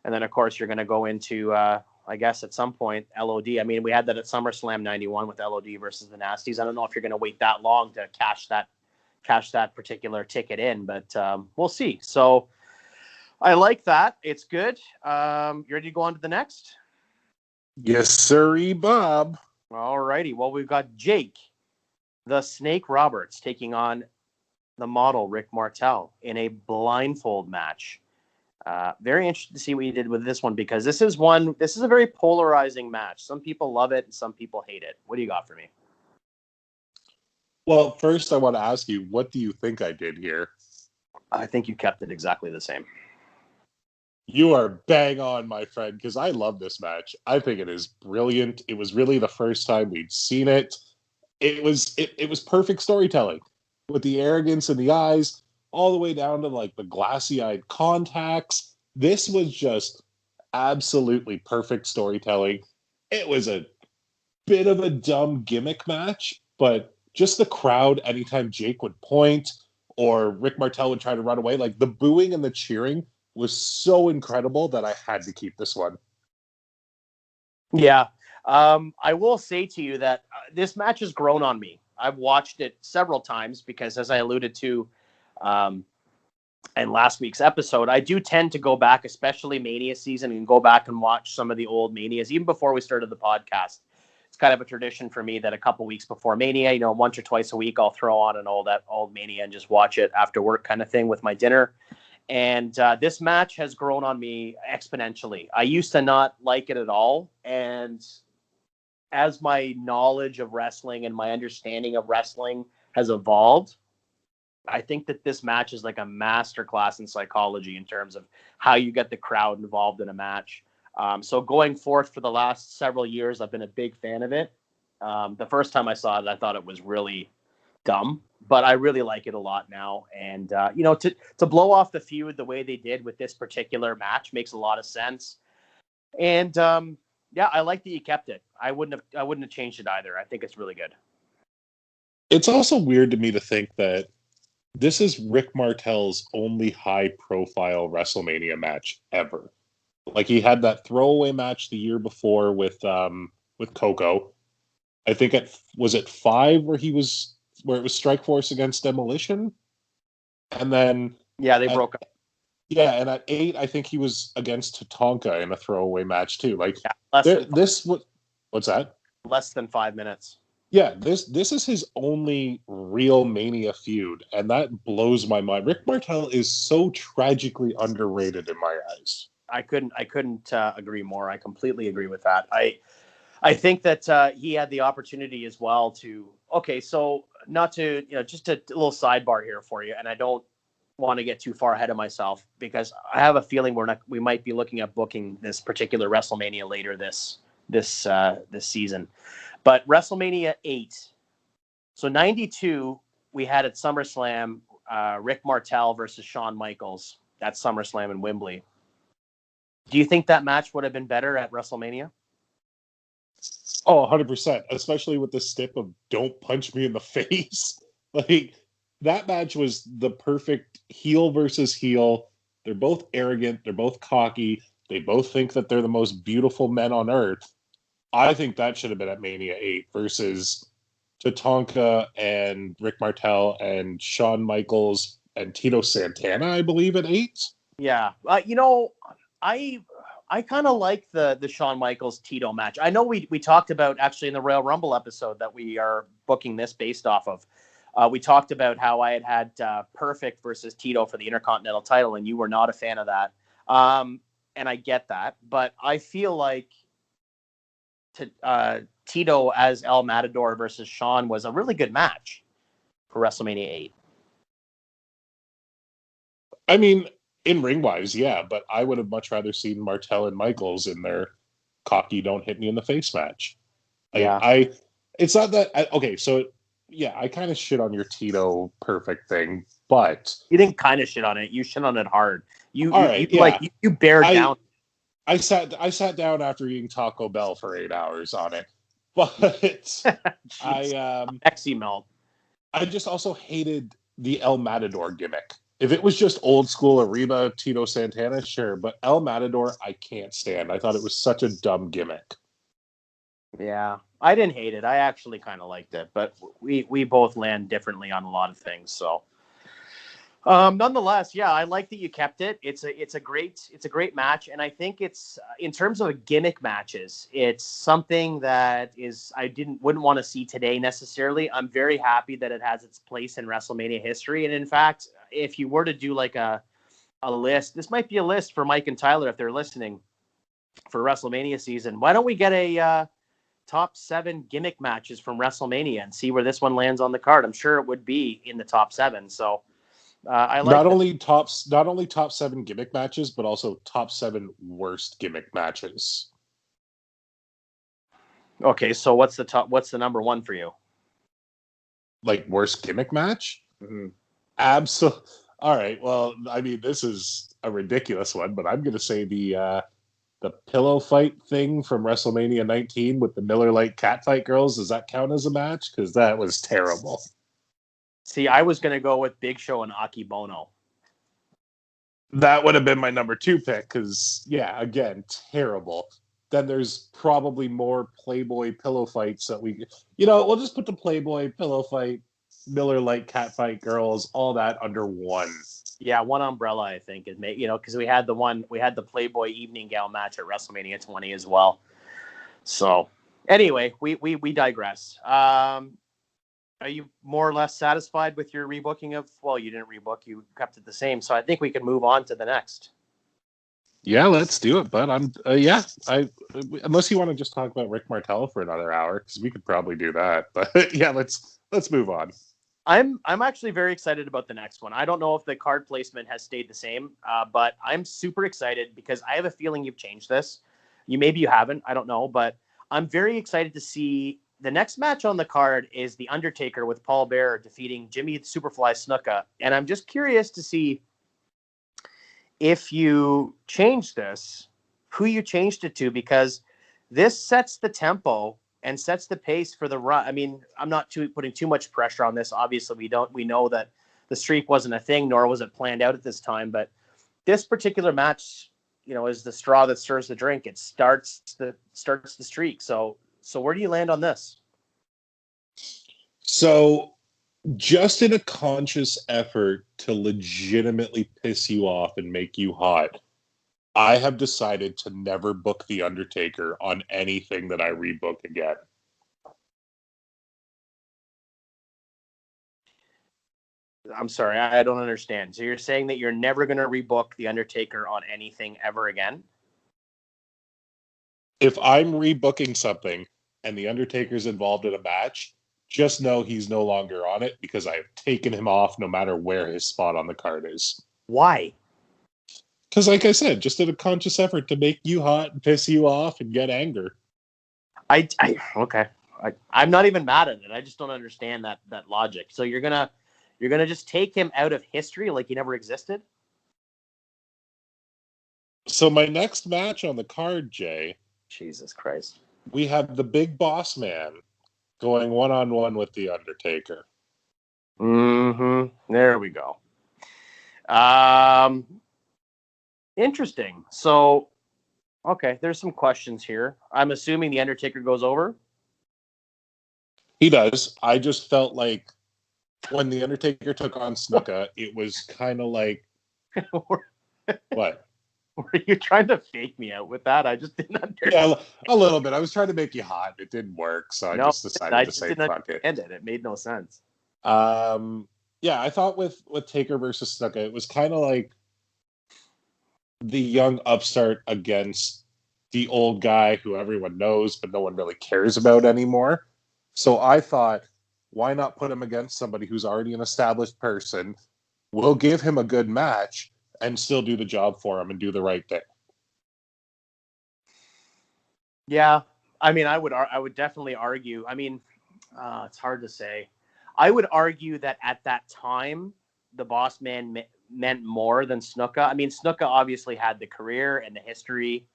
and then of course you're going to go into, I guess at some point, LOD. I mean, we had that at SummerSlam 91 with LOD versus the Nasties. I don't know if you're going to wait that long to cash that particular ticket in, but we'll see. So I like that. It's good. You ready to go on to the next? Yes, sirree, Bob. All righty. Well, we've got Jake, the Snake Roberts, taking on the model Rick Martel in a blindfold match. Very interested to see what you did with this one, because this is a very polarizing match. Some people love it and some people hate it. What do you got for me? Well, first I want to ask you, what do you think I did here? I think you kept it exactly the same. You are bang on, my friend, because I love this match. I think it is brilliant. It was really the first time we'd seen it. it was perfect storytelling with the arrogance in the eyes, all the way down to like the glassy-eyed contacts. This was just absolutely perfect storytelling. It was a bit of a dumb gimmick match, but just the crowd anytime Jake would point or Rick Martel would try to run away, like the booing and the cheering was so incredible that I had to keep this one. Yeah. I will say to you that this match has grown on me. I've watched it several times because, as I alluded to in last week's episode, I do tend to go back, especially Mania season, and go back and watch some of the old Manias, even before we started the podcast. It's kind of a tradition for me that a couple weeks before Mania, once or twice a week, I'll throw on an old Mania and just watch it after work kind of thing with my dinner. And this match has grown on me exponentially. I used to not like it at all. And as my knowledge of wrestling and my understanding of wrestling has evolved, I think that this match is like a masterclass in psychology in terms of how you get the crowd involved in a match. So going forth for the last several years, I've been a big fan of it. The first time I saw it, I thought it was really dumb, but I really like it a lot now. And, to blow off the feud the way they did with this particular match makes a lot of sense. And, I like that you kept it. I wouldn't have changed it either. I think it's really good. It's also weird to me to think that this is Rick Martel's only high-profile WrestleMania match ever. Like, he had that throwaway match the year before with Coco. I think was it 5 where it was Strikeforce against Demolition, and then they broke up. Yeah, and at 8, I think he was against Tatanka in a throwaway match too. Like, what's that? Less than 5 minutes. Yeah, this is his only real Mania feud, and that blows my mind. Rick Martel is so tragically underrated in my eyes. I couldn't agree more. I completely agree with that. I think that he had the opportunity as well to. Okay, so not to just a little sidebar here for you, and I don't want to get too far ahead of myself because I have a feeling we might be looking at booking this particular WrestleMania later this season. But WrestleMania 8, so 92, we had at SummerSlam Rick Martel versus Shawn Michaels at SummerSlam in Wembley. Do you think that match would have been better at WrestleMania? Oh, 100%, especially with the stip of "don't punch me in the face." Like, that match was the perfect heel versus heel. They're both arrogant. They're both cocky. They both think that they're the most beautiful men on earth. I think that should have been at Mania 8 versus Tatanka and Rick Martel and Shawn Michaels and Tito Santana, I believe, at 8. Yeah. I kind of like the Shawn Michaels Tito match. I know we talked about actually in the Royal Rumble episode that we are booking this based off of. We talked about how I had Perfect versus Tito for the Intercontinental title, and you were not a fan of that. And I get that, but I feel like Tito as El Matador versus Shawn was a really good match for WrestleMania 8. I mean, in ring-wise, yeah, but I would have much rather seen Martel and Michaels in their cocky "don't hit me in the face" match. It's not that... okay, so... Yeah, I kind of shit on your Tito Perfect thing, but... You didn't kind of shit on it. You shit on it hard. You bear down. I sat down after eating Taco Bell for 8 hours on it. But Exy melt. I just also hated the El Matador gimmick. If it was just old school Arriba, Tito Santana, sure. But El Matador, I can't stand. I thought it was such a dumb gimmick. Yeah, I didn't hate it. I actually kind of liked it, but we both land differently on a lot of things. So, nonetheless, yeah, I like that you kept it. It's a great match, and I think it's in terms of gimmick matches, it's something that wouldn't want to see today necessarily. I'm very happy that it has its place in WrestleMania history, and in fact, if you were to do like a list, this might be a list for Mike and Tyler if they're listening for WrestleMania season. Why don't we get a top 7 gimmick matches from WrestleMania and see where this one lands on the card? I'm sure it would be in the top 7. So I like not only top 7 gimmick matches, but also top 7 worst gimmick matches. Okay, so what's the number 1 for you? like worst gimmick match? Mm-hmm. Absolutely. All right. Well, I mean, this is a ridiculous one, but I'm going to say the pillow fight thing from WrestleMania 19 with the Miller Lite catfight girls. Does that count as a match? Because that was terrible. See, I was going to go with Big Show and Aki Bono. That would have been my number 2 pick because, yeah, again, terrible. Then there's probably more Playboy pillow fights that we'll just put the Playboy pillow fight, Miller Lite catfight girls, all that under one. Yeah, one umbrella, I think, is because we had the Playboy evening gown match at WrestleMania 20 as well. So, anyway, we digress. Are you more or less satisfied with your rebooking of? Well, you didn't rebook; you kept it the same. So I think we can move on to the next. Yeah, let's do it. But unless you want to just talk about Rick Martel for another hour, because we could probably do that. But yeah, let's move on. I'm actually very excited about the next one. I don't know if the card placement has stayed the same, but I'm super excited because I have a feeling you've changed this. Maybe you haven't. I don't know, but I'm very excited to see the next match on the card is The Undertaker with Paul Bearer defeating Jimmy Superfly Snuka. And I'm just curious to see if you change this, who you changed it to, because this sets the tempo and sets the pace for the run. I mean, I'm not putting too much pressure on this. Obviously, we know that the streak wasn't a thing, nor was it planned out at this time. But this particular match, is the straw that stirs the drink. It starts the streak. So where do you land on this? So, just in a conscious effort to legitimately piss you off and make you hot, I have decided to never book The Undertaker on anything that I rebook again. I'm sorry, I don't understand. So you're saying that you're never going to rebook The Undertaker on anything ever again? If I'm rebooking something and The Undertaker's involved in a match, just know he's no longer on it because I have taken him off no matter where his spot on the card is. Why? Because, like I said, just in a conscious effort to make you hot and piss you off and get anger. Okay. I'm not even mad at it. I just don't understand that logic. So you're gonna just take him out of history like he never existed? So my next match on the card, Jay. Jesus Christ. We have the Big Boss Man going one-on-one with The Undertaker. Mm-hmm. There we go. Interesting. So, okay, there's some questions here. I'm assuming The Undertaker goes over? He does. I just felt like when The Undertaker took on Snuka, it was kind of like... What? Were you trying to fake me out with that? I just didn't understand. Yeah, a little bit. I was trying to make you hot. It didn't work, so I just decided to say fuck it. It made no sense. Yeah, I thought with Taker versus Snuka, it was kind of like the young upstart against the old guy who everyone knows, but no one really cares about anymore. So I thought, why not put him against somebody who's already an established person? We'll give him a good match and still do the job for him and do the right thing. Yeah, I mean, I would definitely argue. I mean, it's hard to say. I would argue that at that time, the Boss Man meant more than Snuka. I mean, Snuka obviously had the career and the history.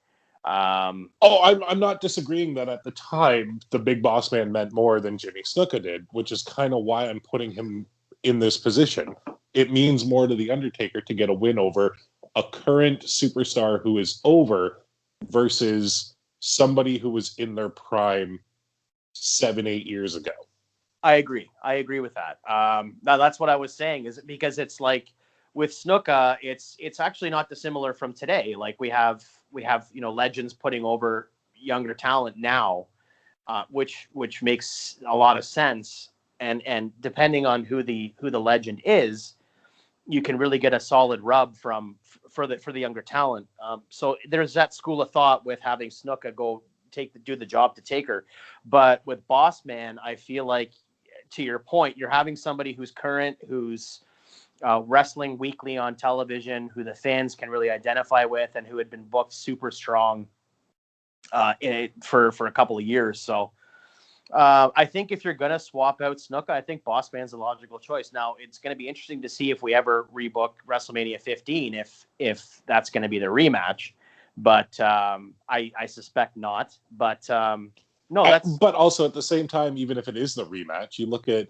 I'm not disagreeing that at the time, the Big Boss Man meant more than Jimmy Snuka did, which is kind of why I'm putting him in this position. It means more to The Undertaker to get a win over a current superstar who is over versus somebody who was in their prime 7-8 years ago. I agree with that. Now that's what I was saying, is because it's like with Snuka, it's actually not dissimilar from today. Like we have legends putting over younger talent now, which makes a lot of sense. And depending on who the legend is, you can really get a solid rub for the younger talent. So there's that school of thought with having Snuka do the job to Taker. But with Boss Man, I feel like, to your point, you're having somebody who's current, who's wrestling weekly on television, who the fans can really identify with, and who had been booked super strong for a couple of years. So I think if you're going to swap out Snuka, I think Boss Man's a logical choice. Now, it's going to be interesting to see if we ever rebook WrestleMania 15, if that's going to be the rematch. But I suspect not. But no, that's. But also at the same time, even if it is the rematch, you look at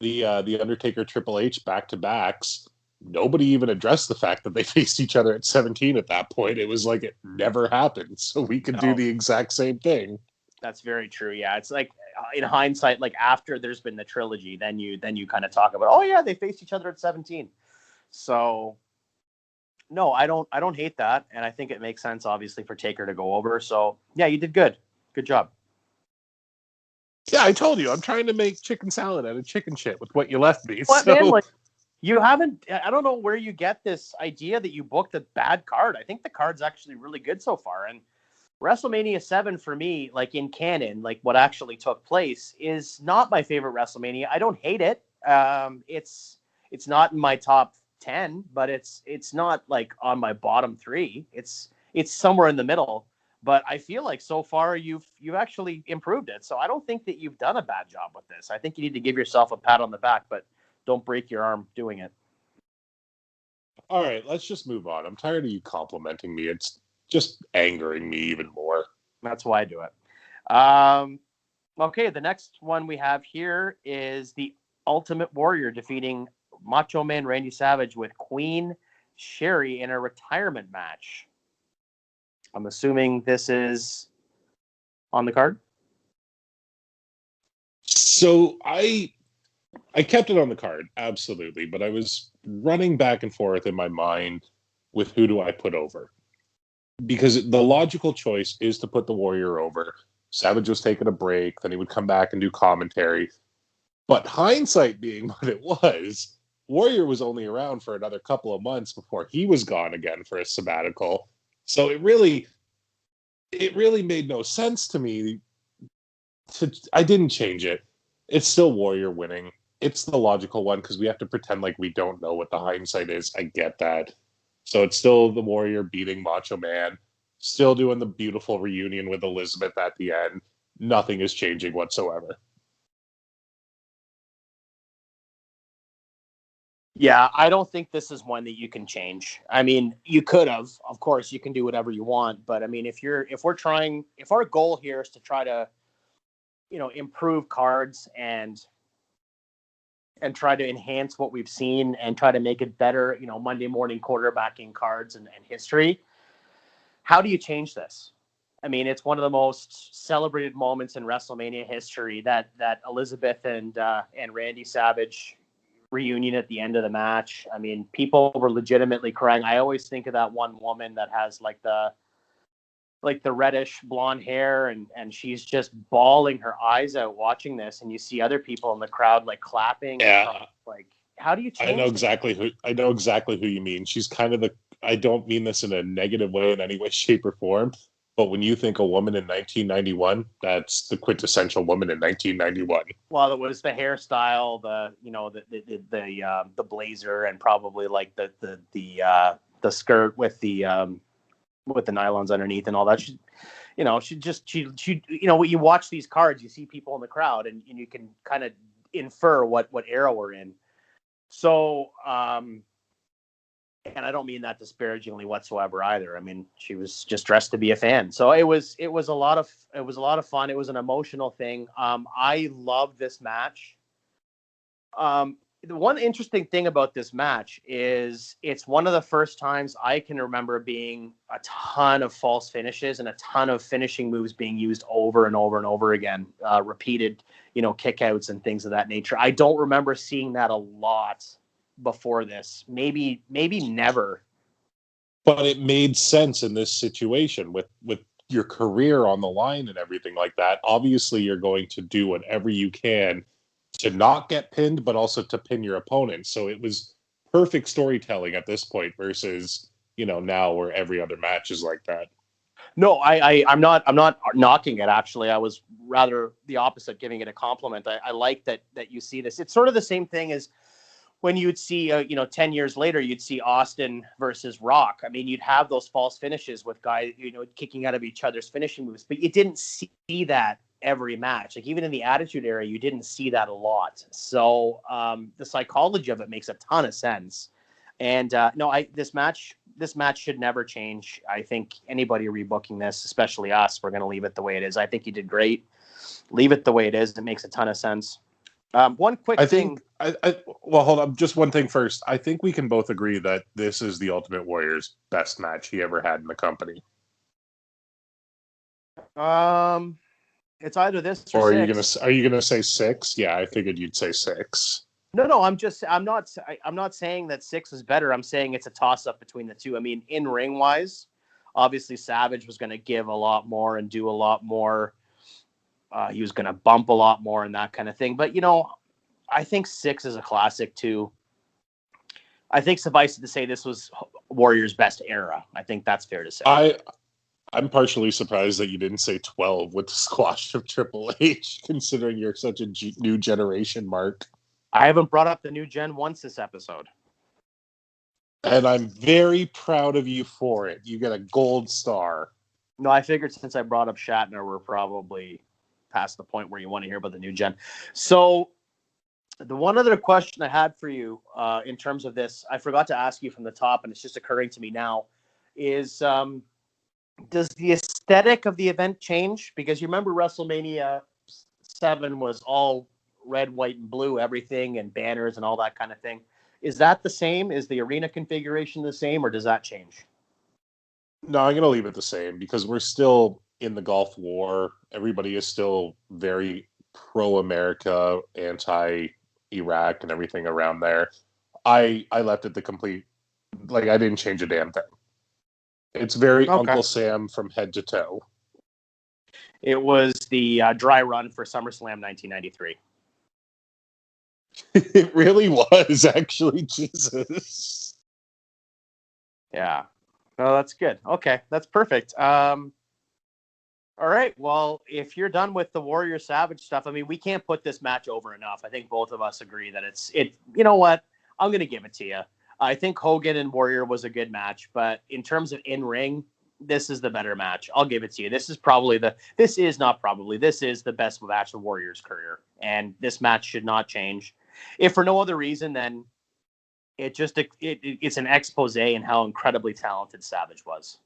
the Undertaker Triple H back-to-backs. Nobody even addressed the fact that they faced each other at 17 at that point. It was like it never happened. So we could do the exact same thing. That's very true. Yeah, it's like in hindsight, like after there's been the trilogy, then you kind of talk about, oh yeah, they faced each other at 17. So no, I don't hate that, and I think it makes sense, obviously, for Taker to go over. So yeah, you did good. Good job. Yeah, I told you I'm trying to make chicken salad out of chicken shit with what you left me. What, so... man? Like, you haven't. I don't know where you get this idea that you booked a bad card. I think the card's actually really good so far, and WrestleMania VII for me, like in canon, like what actually took place, is not my favorite WrestleMania. I don't hate it. It's not in my top 10, but it's not like on my bottom 3. It's somewhere in the middle. But I feel like so far you've actually improved it. So I don't think that you've done a bad job with this. I think you need to give yourself a pat on the back, but don't break your arm doing it. All right, let's just move on. I'm tired of you complimenting me. It's just angering me even more. That's why I do it. Okay, the next one we have here is the Ultimate Warrior defeating Macho Man Randy Savage with Queen Sherry in a retirement match. I'm assuming this is on the card. So I kept it on the card, absolutely, but I was running back and forth in my mind with who do I put over. Because the logical choice is to put the Warrior over. Savage was taking a break, then he would come back and do commentary. But hindsight being what it was, Warrior was only around for another couple of months before he was gone again for a sabbatical. So it really made no sense to me. I didn't change it. It's still Warrior winning. It's the logical one because we have to pretend like we don't know what the hindsight is. I get that. So it's still the Warrior beating Macho Man, still doing the beautiful reunion with Elizabeth at the end. Nothing is changing whatsoever. Yeah, I don't think this is one that you can change. I mean, you could have, of course, you can do whatever you want, but I mean, if our goal here is to try to, improve cards and try to enhance what we've seen and try to make it better, Monday morning quarterbacking cards and history. How do you change this? I mean, it's one of the most celebrated moments in WrestleMania history, that Elizabeth and Randy Savage reunion at the end of the match. I mean, people were legitimately crying. I always think of that one woman that has like the reddish blonde hair, and she's just bawling her eyes out watching this, and you see other people in the crowd like clapping. Yeah. Like, how do you change I know exactly who you mean. She's kind of I don't mean this in a negative way in any way, shape, or form, but when you think a woman in 1991, that's the quintessential woman in 1991. Well, it was the hairstyle, the blazer, and probably like the skirt with the nylons underneath and all that. She when you watch these cards, you see people in the crowd, and you can kind of infer what era we're in. So, and I don't mean that disparagingly whatsoever either. I mean, she was just dressed to be a fan. So it was a lot of fun. It was an emotional thing. I loved this match. The one interesting thing about this match is it's one of the first times I can remember being a ton of false finishes and a ton of finishing moves being used over and over and over again, repeated, kickouts and things of that nature. I don't remember seeing that a lot before this. Maybe never. But it made sense in this situation with your career on the line and everything like that. Obviously, you're going to do whatever you can to not get pinned, but also to pin your opponent. So it was perfect storytelling at this point versus, now where every other match is like that. No, I'm not knocking it. Actually, I was rather the opposite, giving it a compliment. I like that you see this. It's sort of the same thing as when you'd see, 10 years later, you'd see Austin versus Rock. I mean, you'd have those false finishes with guys, kicking out of each other's finishing moves, but you didn't see that every match. Like even in the Attitude Era, you didn't see that a lot. So the psychology of it makes a ton of sense. And this match should never change. I think anybody rebooking this, especially us, we're going to leave it the way it is. I think you did great. Leave it the way it is. It makes a ton of sense. One quick thing. Well, hold on. Just one thing first. I think we can both agree that this is the Ultimate Warrior's best match he ever had in the company. It's either this or or six. Are you gonna say 6? Yeah, I figured you'd say 6. No. I'm not saying that 6 is better. I'm saying it's a toss up between the two. I mean, in ring wise, obviously Savage was going to give a lot more and do a lot more. He was going to bump a lot more and that kind of thing. But I think 6 is a classic too. I think suffice it to say this was Warrior's best era. I think that's fair to say. I'm partially surprised that you didn't say 12 with the squash of Triple H, considering you're such a new generation, Mark. I haven't brought up the new gen once this episode. And I'm very proud of you for it. You get a gold star. No, I figured since I brought up Shatner, we're probably past the point where you want to hear about the new gen. So the one other question I had for you in terms of this, I forgot to ask you from the top, and it's just occurring to me now, is does the aesthetic of the event change? Because you remember WrestleMania VII was all red, white, and blue, everything, and banners and all that kind of thing. Is that the same? Is the arena configuration the same, or does that change? No, I'm going to leave it the same because we're still in the Gulf War. Everybody is still very pro-America, anti-Iraq, and everything around there. I left it the complete, I didn't change a damn thing. It's very Uncle Sam from head to toe. It was the dry run for SummerSlam 1993. It really was, actually. Jesus. Yeah. No, that's good. Okay, that's perfect. All right. Well, if you're done with the Warrior Savage stuff, I mean, we can't put this match over enough. I think both of us agree that it. You know what? I'm going to give it to you. I think Hogan and Warrior was a good match, but in terms of in-ring, this is the better match. I'll give it to you. This is the best match of Warrior's career, and this match should not change. If for no other reason, then it's an expose in how incredibly talented Savage was.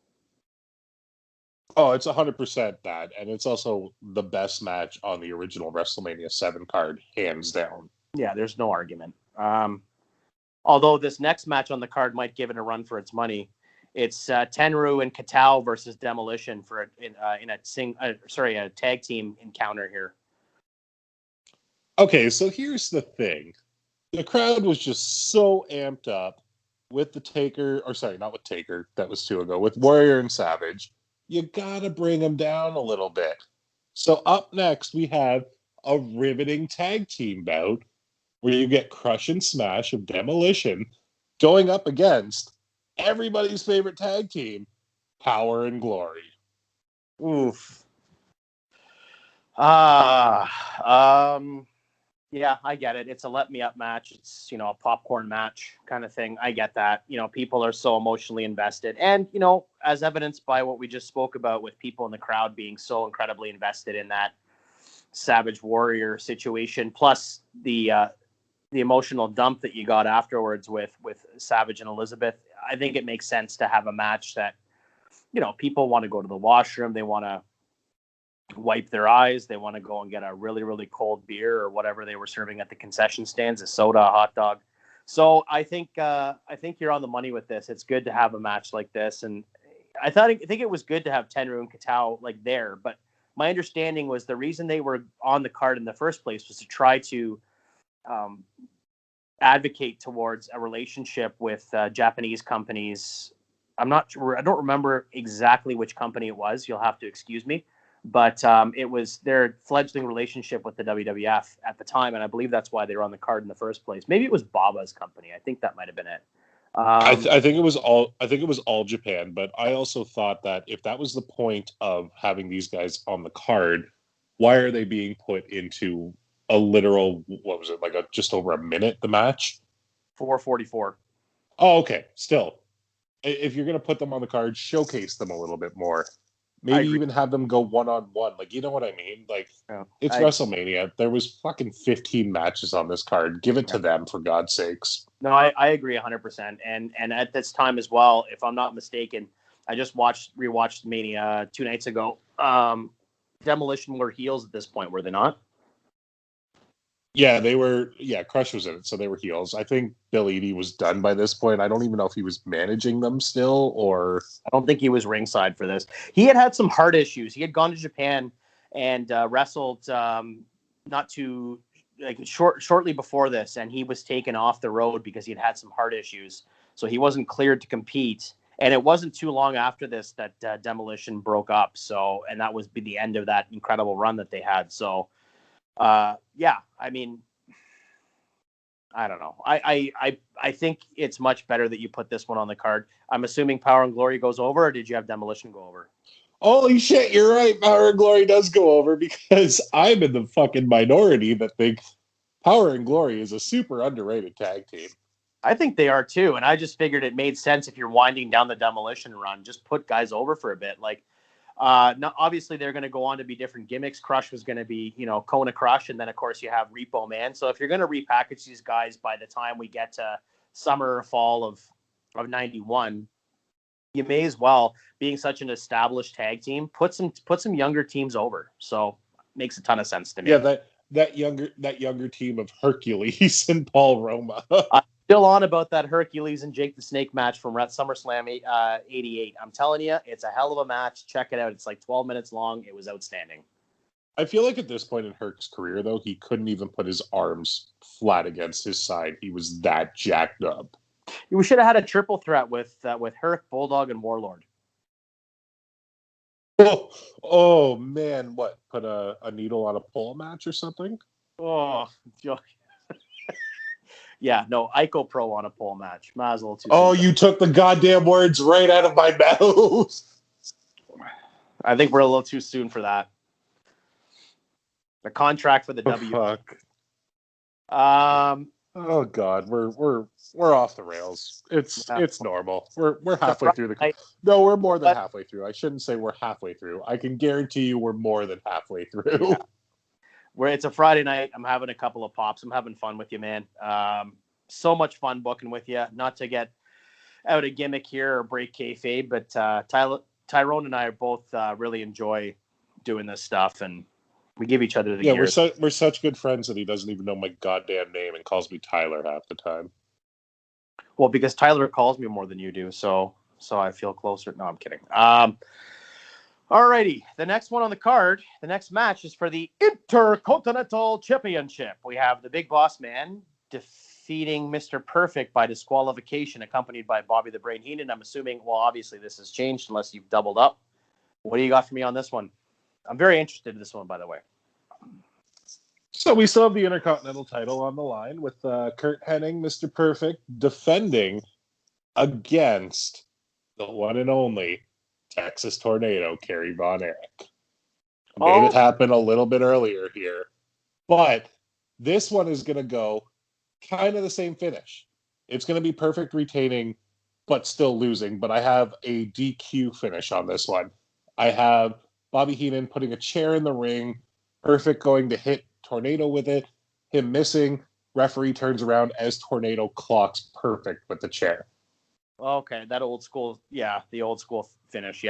Oh, it's 100% that, and it's also the best match on the original WrestleMania VII card, hands down. Yeah, there's no argument. Although this next match on the card might give it a run for its money. It's Tenryu and Katao versus Demolition for a tag team encounter here. Okay, so here's the thing. The crowd was just so amped up with the Taker, not with Taker, that was 2 ago, with Warrior and Savage. You gotta bring them down a little bit. So up next, we have a riveting tag team bout where you get Crush and Smash of Demolition going up against everybody's favorite tag team, Power and Glory. Oof. Yeah, I get it. It's a let me up match. It's, a popcorn match kind of thing. I get that. People are so emotionally invested. And, as evidenced by what we just spoke about with people in the crowd being so incredibly invested in that Savage Warrior situation, plus the emotional dump that you got afterwards with Savage and Elizabeth, I think it makes sense to have a match that, people want to go to the washroom. They want to wipe their eyes. They want to go and get a really, really cold beer or whatever they were serving at the concession stands, a soda, a hot dog. So I think you're on the money with this. It's good to have a match like this. And I think it was good to have Tenryu and Katao there. But my understanding was the reason they were on the card in the first place was to try to advocate towards a relationship with Japanese companies. I don't remember exactly which company it was. You'll have to excuse me. But it was their fledgling relationship with the WWF at the time, and I believe that's why they were on the card in the first place. Maybe it was Baba's company. I think that might have been it. I think it was all Japan, but I also thought that if that was the point of having these guys on the card, why are they being put into a literal, what was it, just over a minute, the match? 4:44. Oh, okay. Still, if you're going to put them on the card, showcase them a little bit more. Maybe even have them go one-on-one. Like, you know what I mean? Like, Yeah. it's WrestleMania. There was fucking 15 matches on this card. Give it to them, for God's sakes. No, I agree 100%. And at this time as well, if I'm not mistaken, I just rewatched Mania 2 nights ago. Demolition were heels at this point, were they not? Yeah, they were. Yeah, Crush was in it, so they were heels. I think Bill Eadie was done by this point. I don't even know if he was managing them still or. I don't think he was ringside for this. He had some heart issues. He had gone to Japan and wrestled not too shortly before this, and he was taken off the road because he had some heart issues. So he wasn't cleared to compete. And it wasn't too long after this that Demolition broke up. So, and that was the end of that incredible run that they had. So. Yeah, I mean, I don't know. I think it's much better that you put this one on the card. I'm assuming Power and Glory goes over, or did you have Demolition go over? Holy shit, you're right. Power and Glory does go over because I'm in the fucking minority that think Power and Glory is a super underrated tag team. I think they are too, and I just figured it made sense if you're winding down the Demolition run, just put guys over for a bit. Like, obviously they're going to go on to be different gimmicks. Crush was going to be, Kona Crush, and then of course you have Repo Man. So if you're going to repackage these guys by the time we get to summer or fall of 91, you may as well, being such an established tag team, put some younger teams over. So makes a ton of sense to me. Yeah, that younger team of Hercules and Paul Roma. I'm still on about that Hercules and Jake the Snake match from SummerSlam 88. I'm telling you, it's a hell of a match. Check it out. It's like 12 minutes long. It was outstanding. I feel like at this point in Herc's career, though, he couldn't even put his arms flat against his side. He was that jacked up. We should have had a triple threat with Herc, Bulldog, and Warlord. Oh man, what? Put a needle on a pole match or something? Oh, yeah, no, Ico Pro on a pole match. Might as well too. Oh, you took the goddamn words right out of my mouth. I think we're a little too soon for that. The contract for the W. Fuck. Oh God, we're off the rails. It's normal. We're halfway through No, we're more than halfway through. I shouldn't say we're halfway through. I can guarantee you we're more than halfway through. Yeah. It's a Friday night. I'm having a couple of pops. I'm having fun with you, man. So much fun booking with you. Not to get out a gimmick here or break kayfabe, but Tyrone and I are both really enjoy doing this stuff, and we give each other the years. We're such good friends that he doesn't even know my goddamn name and calls me Tyler half the time. Well, because Tyler calls me more than you do, so I feel closer. No, I'm kidding. Alrighty, the next one on the card, the next match is for the Intercontinental Championship. We have the Big Boss Man defeating Mr. Perfect by disqualification, accompanied by Bobby the Brain Heenan. I'm assuming, well, obviously this has changed unless you've doubled up. What do you got for me on this one? I'm very interested in this one, by the way. So we still have the Intercontinental title on the line with Kurt Hennig, Mr. Perfect, defending against the one and only Texas Tornado, Kerry Von Erich. Made it happen a little bit earlier here. But this one is going to go kind of the same finish. It's going to be Perfect retaining, but still losing. But I have a DQ finish on this one. I have Bobby Heenan putting a chair in the ring, Perfect going to hit Tornado with it, him missing, referee turns around as Tornado clocks Perfect with the chair. Okay, that old school, the old school finish,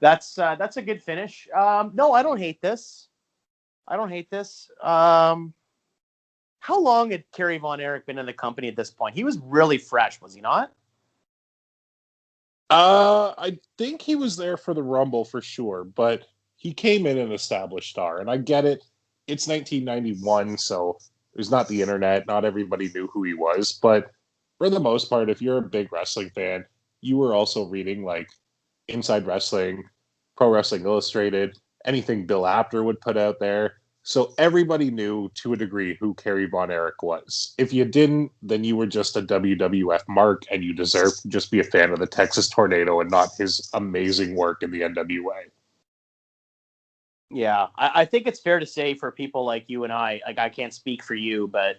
that's a good finish. No, I don't hate this. How long had Kerry Von Erich been in the company at this point? He was really fresh, was he not? I think he was there for the Rumble for sure, but he came in an established star, and I get it. It's 1991, so there's not the internet. Not everybody knew who he was, but for the most part, if you're a big wrestling fan, you were also reading like Inside Wrestling, Pro Wrestling Illustrated, anything Bill Apter would put out there. So everybody knew to a degree who Kerry Von Erich was. If you didn't, then you were just a WWF mark and you deserve to just be a fan of the Texas Tornado and not his amazing work in the NWA. Yeah, I think it's fair to say for people like you and I can't speak for you, but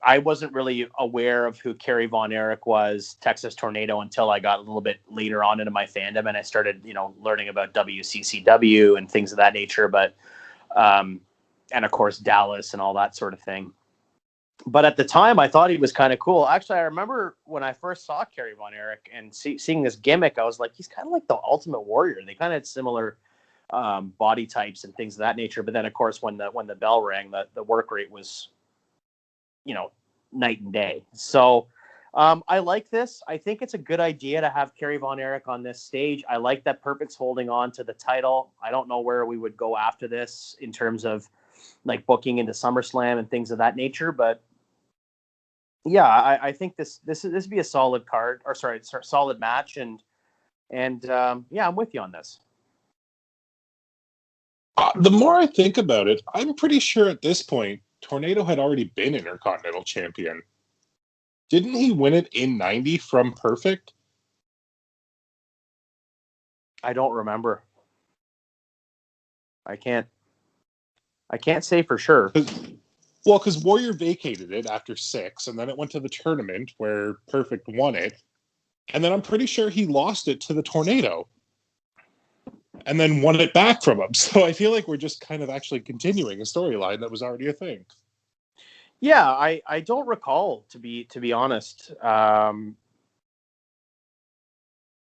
I wasn't really aware of who Kerry Von Erich was, Texas Tornado, until I got a little bit later on into my fandom, and I started, learning about WCCW and things of that nature. But and of course Dallas and all that sort of thing. But at the time, I thought he was kind of cool. Actually, I remember when I first saw Kerry Von Erich and seeing this gimmick, I was like, he's kind of like the Ultimate Warrior. They kind of had similar body types and things of that nature. But then, of course, when the bell rang, the work rate was, night and day. So I like this. I think it's a good idea to have Kerry Von Erich on this stage. I like that Perfect's holding on to the title. I don't know where we would go after this in terms of like booking into SummerSlam and things of that nature, but yeah, I think this would be a solid card, or solid match, and yeah, I'm with you on this. The more I think about it, I'm pretty sure at this point, Tornado had already been Intercontinental Champion. Didn't he win it in 90 from Perfect? I don't remember. I can't say for sure. Well, because Warrior vacated it after 6, and then it went to the tournament where Perfect won it. And then I'm pretty sure he lost it to the Tornado. And then won it back from him. So I feel like we're just kind of actually continuing a storyline that was already a thing. Yeah, I don't recall, to be honest.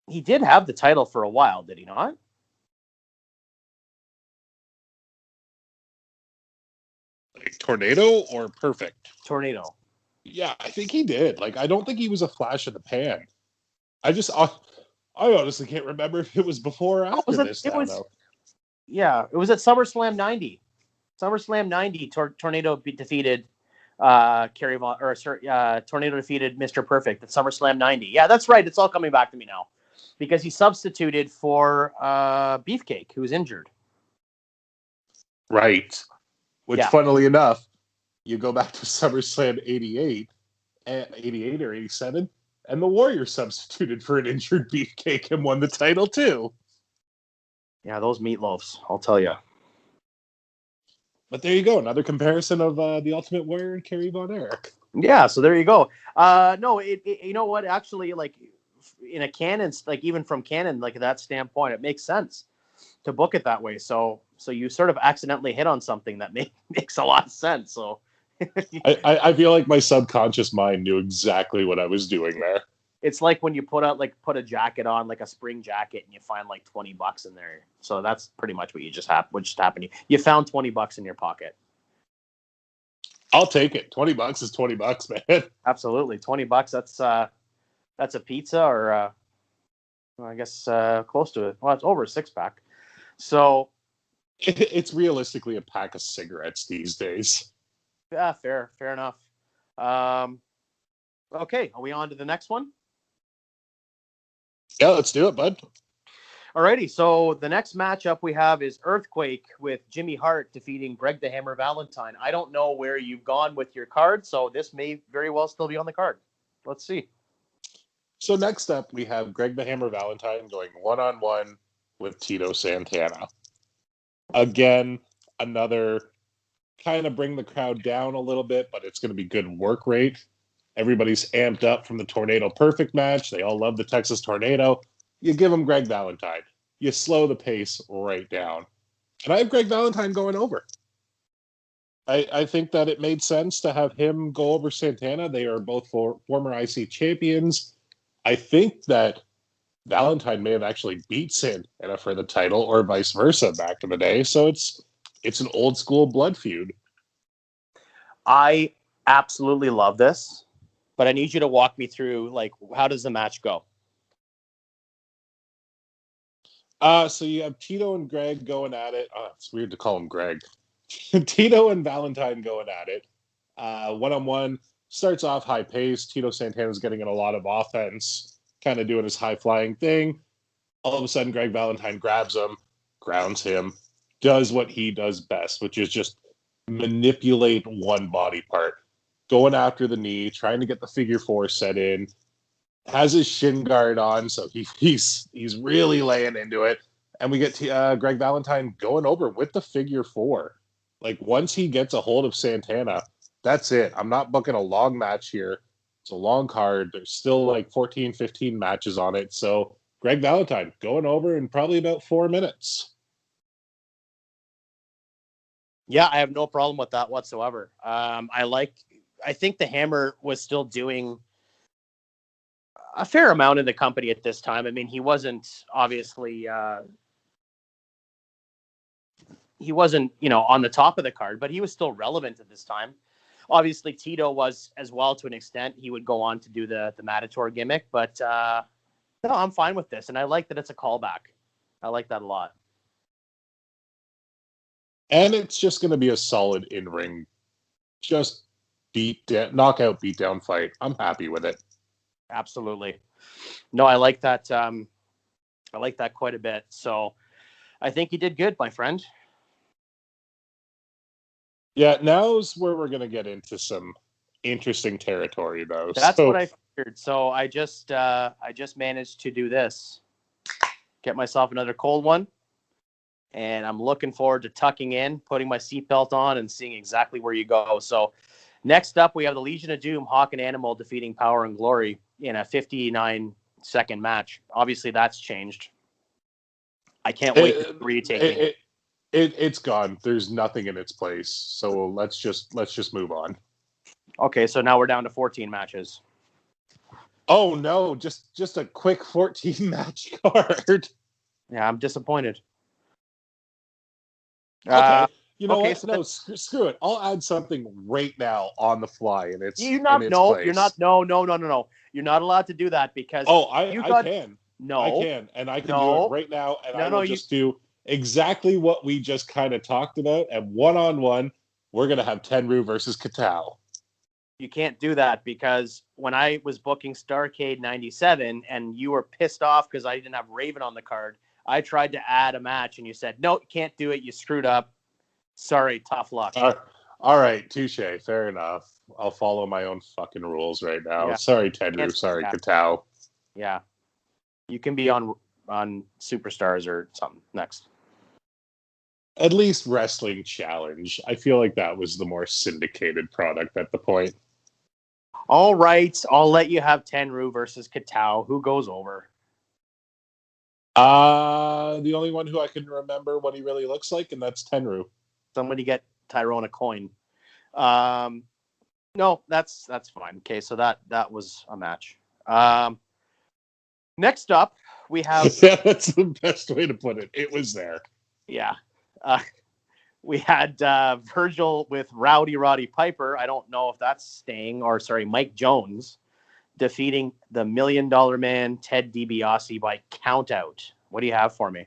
He did have the title for a while, did he not? Like Tornado or Perfect? Tornado. Yeah, I think he did. Like, I don't think he was a flash in the pan. I honestly can't remember if it was before or after this now, though. Yeah, it was at SummerSlam 90. SummerSlam 90, Tornado defeated Kerry Von, Tornado defeated Mr. Perfect at SummerSlam 90. Yeah, that's right. It's all coming back to me now. Because he substituted for Beefcake, who was injured. Right. Which, funnily enough, you go back to SummerSlam 88 or 87, and the Warrior substituted for an injured Beefcake and won the title, too. Yeah, those meatloafs, I'll tell you. But there you go. Another comparison of the Ultimate Warrior and Kerry Von Erich. Yeah, so there you go. No, you know what? Actually, like, in a canon, like, even from canon, like, that standpoint, it makes sense to book it that way. So you sort of accidentally hit on something that makes a lot of sense. So I feel like my subconscious mind knew exactly what I was doing there. It's like when you put a jacket on, like a spring jacket, and you find like $20 in there. So that's pretty much what just happened. You found $20 in your pocket. I'll take it. $20 is $20, man. Absolutely, $20. That's a pizza, or I guess close to it. Well, it's over a 6-pack. So it's realistically a pack of cigarettes these days. Yeah, fair enough. Okay, are we on to the next one? Yeah, let's do it, bud. Alrighty, so the next matchup we have is Earthquake with Jimmy Hart defeating Greg the Hammer Valentine. I don't know where you've gone with your card, so this may very well still be on the card. Let's see. So next up, we have Greg the Hammer Valentine going one-on-one with Tito Santana. Again, another kind of bring the crowd down a little bit, but it's going to be good work rate. Everybody's amped up from the Tornado Perfect match. They all love the Texas Tornado. You give them Greg Valentine. You slow the pace right down. And I have Greg Valentine going over. I think that it made sense to have him go over Santana. They are both former IC champions. I think that Valentine may have actually beat Santana for the title, or vice versa back in the day. So it's an old school blood feud. I absolutely love this, but I need you to walk me through, like, how does the match go? So you have Tito and Greg going at it. Oh, it's weird to call him Greg. Tito and Valentine going at it. One-on-one, starts off high pace. Tito Santana's getting in a lot of offense, kind of doing his high-flying thing. All of a sudden, Greg Valentine grabs him, grounds him, does what he does best, which is just manipulate one body part. Going after the knee, trying to get the figure 4 set in. Has his shin guard on, so he's really laying into it. And we get Greg Valentine going over with the figure 4. Like, once he gets a hold of Santana, That's it. I'm not booking a long match here. It's a long card. There's still like 14, 15 matches on it. So Greg Valentine going over in probably about 4 minutes. Yeah, I have no problem with that whatsoever. I think the Hammer was still doing a fair amount in the company at this time. I mean, he wasn't obviously, on the top of the card, but he was still relevant at this time. Obviously, Tito was as well to an extent. He would go on to do the Matador gimmick, but no, I'm fine with this, and I like that it's a callback. I like that a lot. And it's just going to be a solid in-ring, just knockout, beatdown fight. I'm happy with it. Absolutely. No, I like that. I like that quite a bit. So I think you did good, my friend. Yeah, now's where we're going to get into some interesting territory, though. That's what I figured. So I just managed to do this. Get myself another cold one. And I'm looking forward to tucking in, putting my seatbelt on, and seeing exactly where you go. So next up, we have the Legion of Doom, Hawk and Animal defeating Power and Glory in a 59-second match. Obviously, that's changed. I can't wait to retake it. It's gone. There's nothing in its place. So let's just move on. Okay, so now we're down to 14 matches. Oh no, just a quick 14 match card. Yeah, I'm disappointed. Okay. You know okay, what? so no, screw it. I'll add something right now on the fly, and it's You're not allowed to do that because I can. No, I can, and I can do it right now, and I will just do exactly what we just kind of talked about. And one-on-one, we're gonna have Tenryu versus Katao. You can't do that because when I was booking Starrcade 97 and you were pissed off because I didn't have Raven on the card, I tried to add a match and you said, no, you can't do it. You screwed up. Sorry, tough luck. All right, touche. Fair enough. I'll follow my own fucking rules right now. Yeah. Sorry, Tenryu. Sorry, Katao. Yeah. You can be on Superstars or something next. At least Wrestling Challenge. I feel like that was the more syndicated product at the point. All right. I'll let you have Tenryu versus Katao. Who goes over? The only one who I can remember what he really looks like, and that's Tenryu. Somebody get Tyrone a coin. No, that's fine. Okay, so that was a match. Next up, we have... Yeah, that's the best way to put it. It was there. Yeah. We had Virgil with Rowdy Roddy Piper. I don't know if that's Mike Jones defeating the $1 Million Man, Ted DiBiase, by countout. What do you have for me?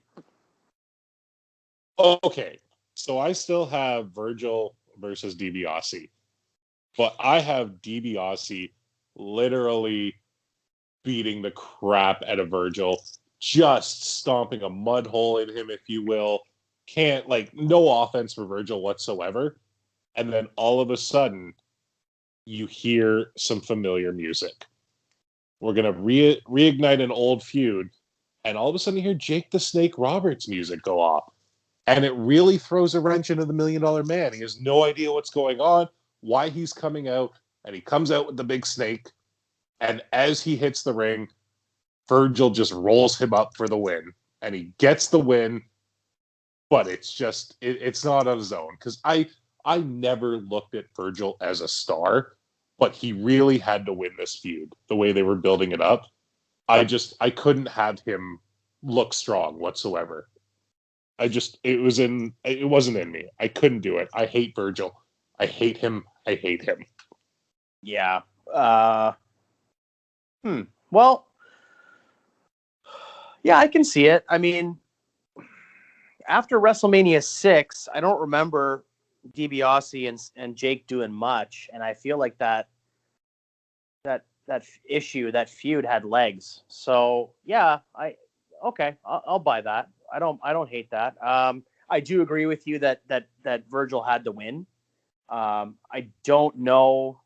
Okay. So I still have Virgil versus DiBiase, but I have DiBiase literally beating the crap out of Virgil, just stomping a mud hole in him, if you will. No offense for Virgil whatsoever. And then all of a sudden, you hear some familiar music. We're going to reignite an old feud. And all of a sudden, you hear Jake the Snake Roberts music go off. And it really throws a wrench into the $1 Million Man. He has no idea what's going on, why he's coming out. And he comes out with the big snake. And as he hits the ring, Virgil just rolls him up for the win. And he gets the win. But it's just, it's not on his own. Because I never looked at Virgil as a star. But he really had to win this feud, the way they were building it up. I couldn't have him look strong whatsoever. It wasn't in me. I couldn't do it. I hate Virgil. I hate him. Yeah. Well, yeah, I can see it. I mean, after WrestleMania VI, I don't remember DiBiase and Jake doing much, and I feel like that feud had legs. So yeah, I'll buy that. I don't hate that. I do agree with you that Virgil had to win. I don't know.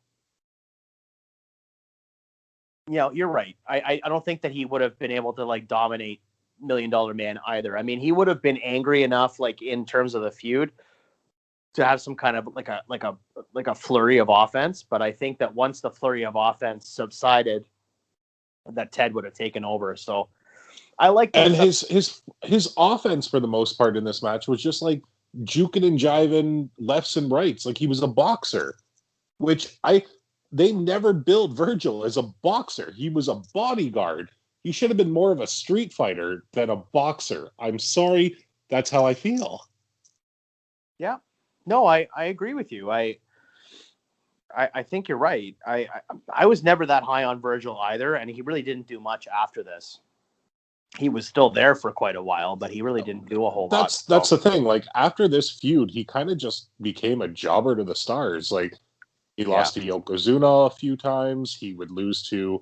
You're right. I don't think that he would have been able to dominate $1 Million Man either. I mean, he would have been angry enough, in terms of the feud, to have some kind of like a flurry of offense. But I think that once the flurry of offense subsided, that Ted would have taken over. So I like And his offense for the most part in this match was just like juking and jiving lefts and rights, like he was a boxer. Which they never build Virgil as a boxer. He was a bodyguard. He should have been more of a street fighter than a boxer. I'm sorry, that's how I feel. Yeah, no, I agree with you. I think you're right. I was never that high on Virgil either, and he really didn't do much after this. He was still there for quite a while, but he really didn't do a whole lot. That's the thing. Like after this feud, he kind of just became a jobber to the stars. Like he lost to Yokozuna a few times. He would lose to.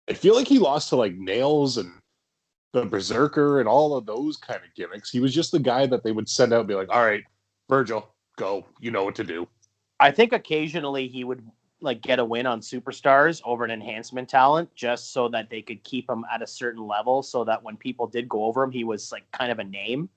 I feel like he lost to like Nails and the Berserker and all of those kind of gimmicks. He was just the guy that they would send out and be like, "All right, Virgil, go. You know what to do." I think occasionally he would like get a win on superstars over an enhancement talent just so that they could keep him at a certain level so that when people did go over him, he was like kind of a name.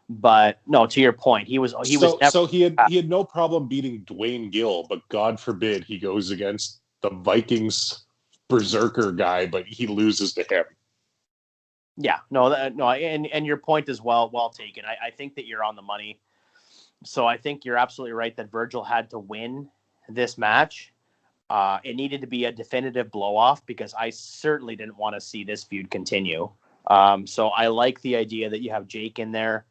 But no, to your point, he had no problem beating Dwayne Gill, but God forbid he goes against the Vikings Berserker guy, but he loses to him. Yeah, and your point is well taken. I think that you're on the money. So I think you're absolutely right that Virgil had to win this match. It needed to be a definitive blow-off because I certainly didn't want to see this feud continue. So I like the idea that you have Jake in there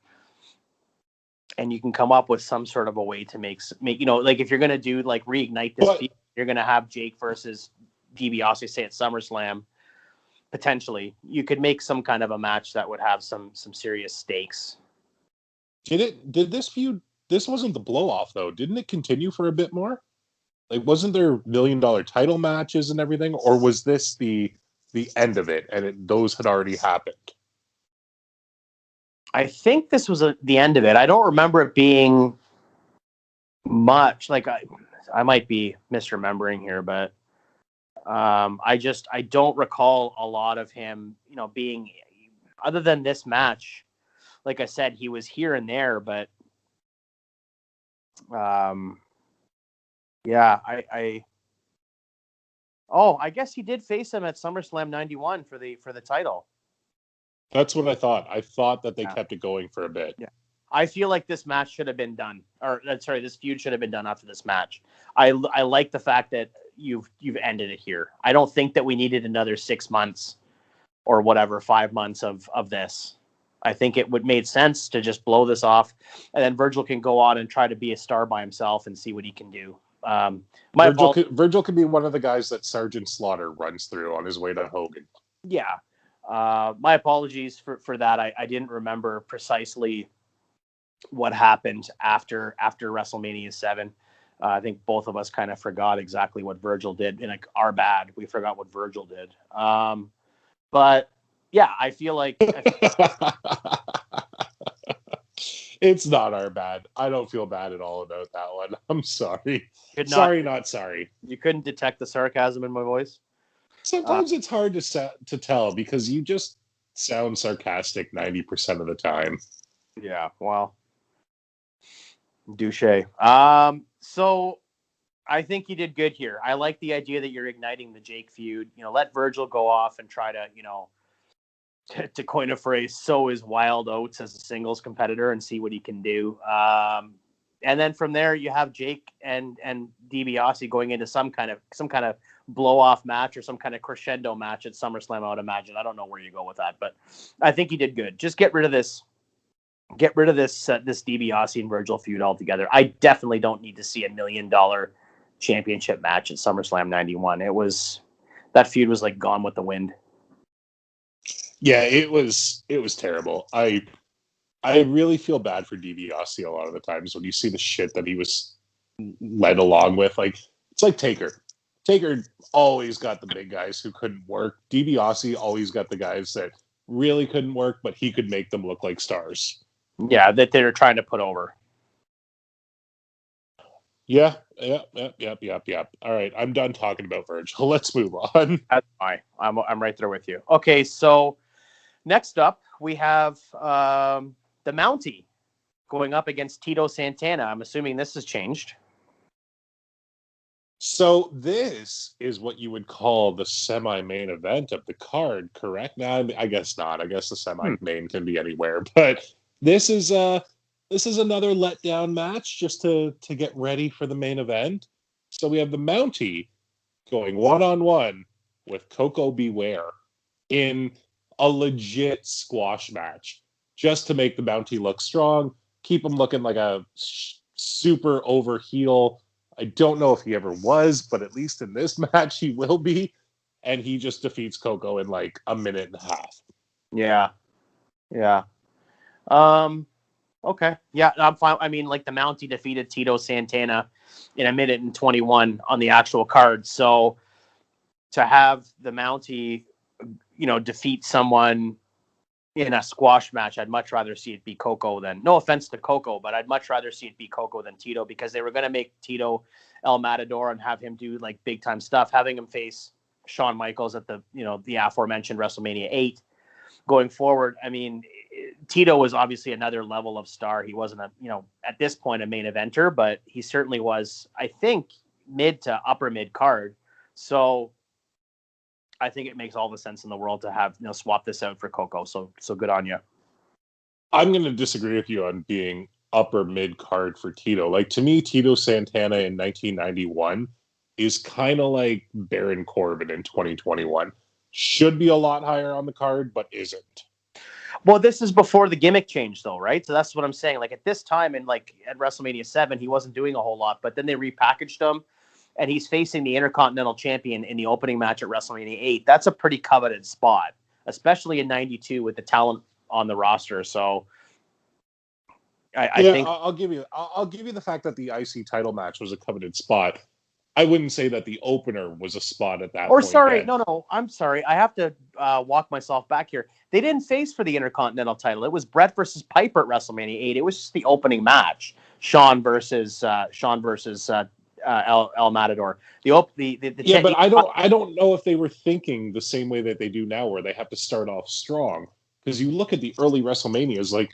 and you can come up with some sort of a way to make like if you're going to do like reignite this feud, you're going to have Jake versus DiBiase, say at SummerSlam. Potentially, you could make some kind of a match that would have some serious stakes. Did this feud? This wasn't the blow-off though. Didn't it continue for a bit more? Like, wasn't there $1 million title matches and everything, or was this the end of it and those had already happened? I think this was the end of it. I don't remember it being much. Like I might be misremembering here, but I don't recall a lot of him, being other than this match. Like I said, he was here and there, but yeah, I guess he did face him at SummerSlam 91 for the title. That's what I thought. I thought that they kept it going for a bit. Yeah. I feel like this match should have been done, this feud should have been done after this match. I like the fact that you've ended it here. I don't think that we needed another 6 months or whatever, 5 months of this. I think it would made sense to just blow this off, and then Virgil can go on and try to be a star by himself and see what he can do. Virgil could be one of the guys that Sergeant Slaughter runs through on his way to Hogan. Yeah. My apologies for that. I didn't remember precisely what happened after WrestleMania VII. I think both of us kind of forgot exactly what Virgil did. And like our bad, we forgot what Virgil did. But yeah, I feel like it's not our bad. I don't feel bad at all about that one. I'm sorry. Not sorry. You couldn't detect the sarcasm in my voice? Sometimes it's hard to tell because you just sound sarcastic 90% of the time. Yeah, well, douche. So I think you did good here. I like the idea that you're igniting the Jake feud. Let Virgil go off and try to, to coin a phrase, sow his wild oats as a singles competitor and see what he can do. And then from there, you have Jake and DiBiase going into some kind of blow off match or some kind of crescendo match at SummerSlam. I would imagine. I don't know where you go with that, but I think you did good. Just get rid of this DiBiase and Virgil feud altogether. I definitely don't need to see $1 million championship match at SummerSlam 91. That feud was like gone with the wind. Yeah, it was terrible. I really feel bad for DiBiase a lot of the times when you see the shit that he was led along with. Like, it's like Taker. Taker always got the big guys who couldn't work. DiBiase always got the guys that really couldn't work, but he could make them look like stars. Yeah, that they're trying to put over. Yeah. All right, I'm done talking about Virgil. Let's move on. That's fine. I'm right there with you. Okay, so next up we have the Mountie, going up against Tito Santana. I'm assuming this has changed. So this is what you would call the semi-main event of the card, correct? Now, I guess not. I guess the semi-main can be anywhere, but this is another letdown match just to get ready for the main event. So we have the Mountie going one-on-one with Coco Beware in a legit squash match, just to make the Mountie look strong, keep him looking like a super over heel. I don't know if he ever was, but at least in this match he will be. And he just defeats Coco in like a minute and a half. Yeah. Yeah. Okay. Yeah, I'm fine. I mean, like the Mountie defeated Tito Santana in a minute and 21 on the actual card. So to have the Mountie, defeat someone in a squash match, I'd much rather see it be Coco than, no offense to Coco, but I'd much rather see it be Coco than Tito, because they were going to make Tito El Matador and have him do like big time stuff, having him face Shawn Michaels at the aforementioned WrestleMania 8 going forward. I mean, Tito was obviously another level of star. He wasn't at this point a main eventer, but he certainly was, I think, mid to upper mid card. So I think it makes all the sense in the world to have, swap this out for Coco. So good on you. I'm going to disagree with you on being upper mid card for Tito. Like, to me, Tito Santana in 1991 is kind of like Baron Corbin in 2021. Should be a lot higher on the card, but isn't. Well, this is before the gimmick change, though, right? So that's what I'm saying. Like, at this time, and like at WrestleMania 7, he wasn't doing a whole lot, but then they repackaged him, and he's facing the Intercontinental Champion in the opening match at WrestleMania 8. That's a pretty coveted spot, especially in 92 with the talent on the roster. So I think I'll give you the fact that the IC title match was a coveted spot. I wouldn't say that the opener was a spot at that point. No, I'm sorry. I have to walk myself back here. They didn't face for the Intercontinental title. It was Brett versus Piper at WrestleMania 8. It was just the opening match. Sean versus El Matador. But I don't know if they were thinking the same way that they do now, where they have to start off strong. Because you look at the early WrestleManias, like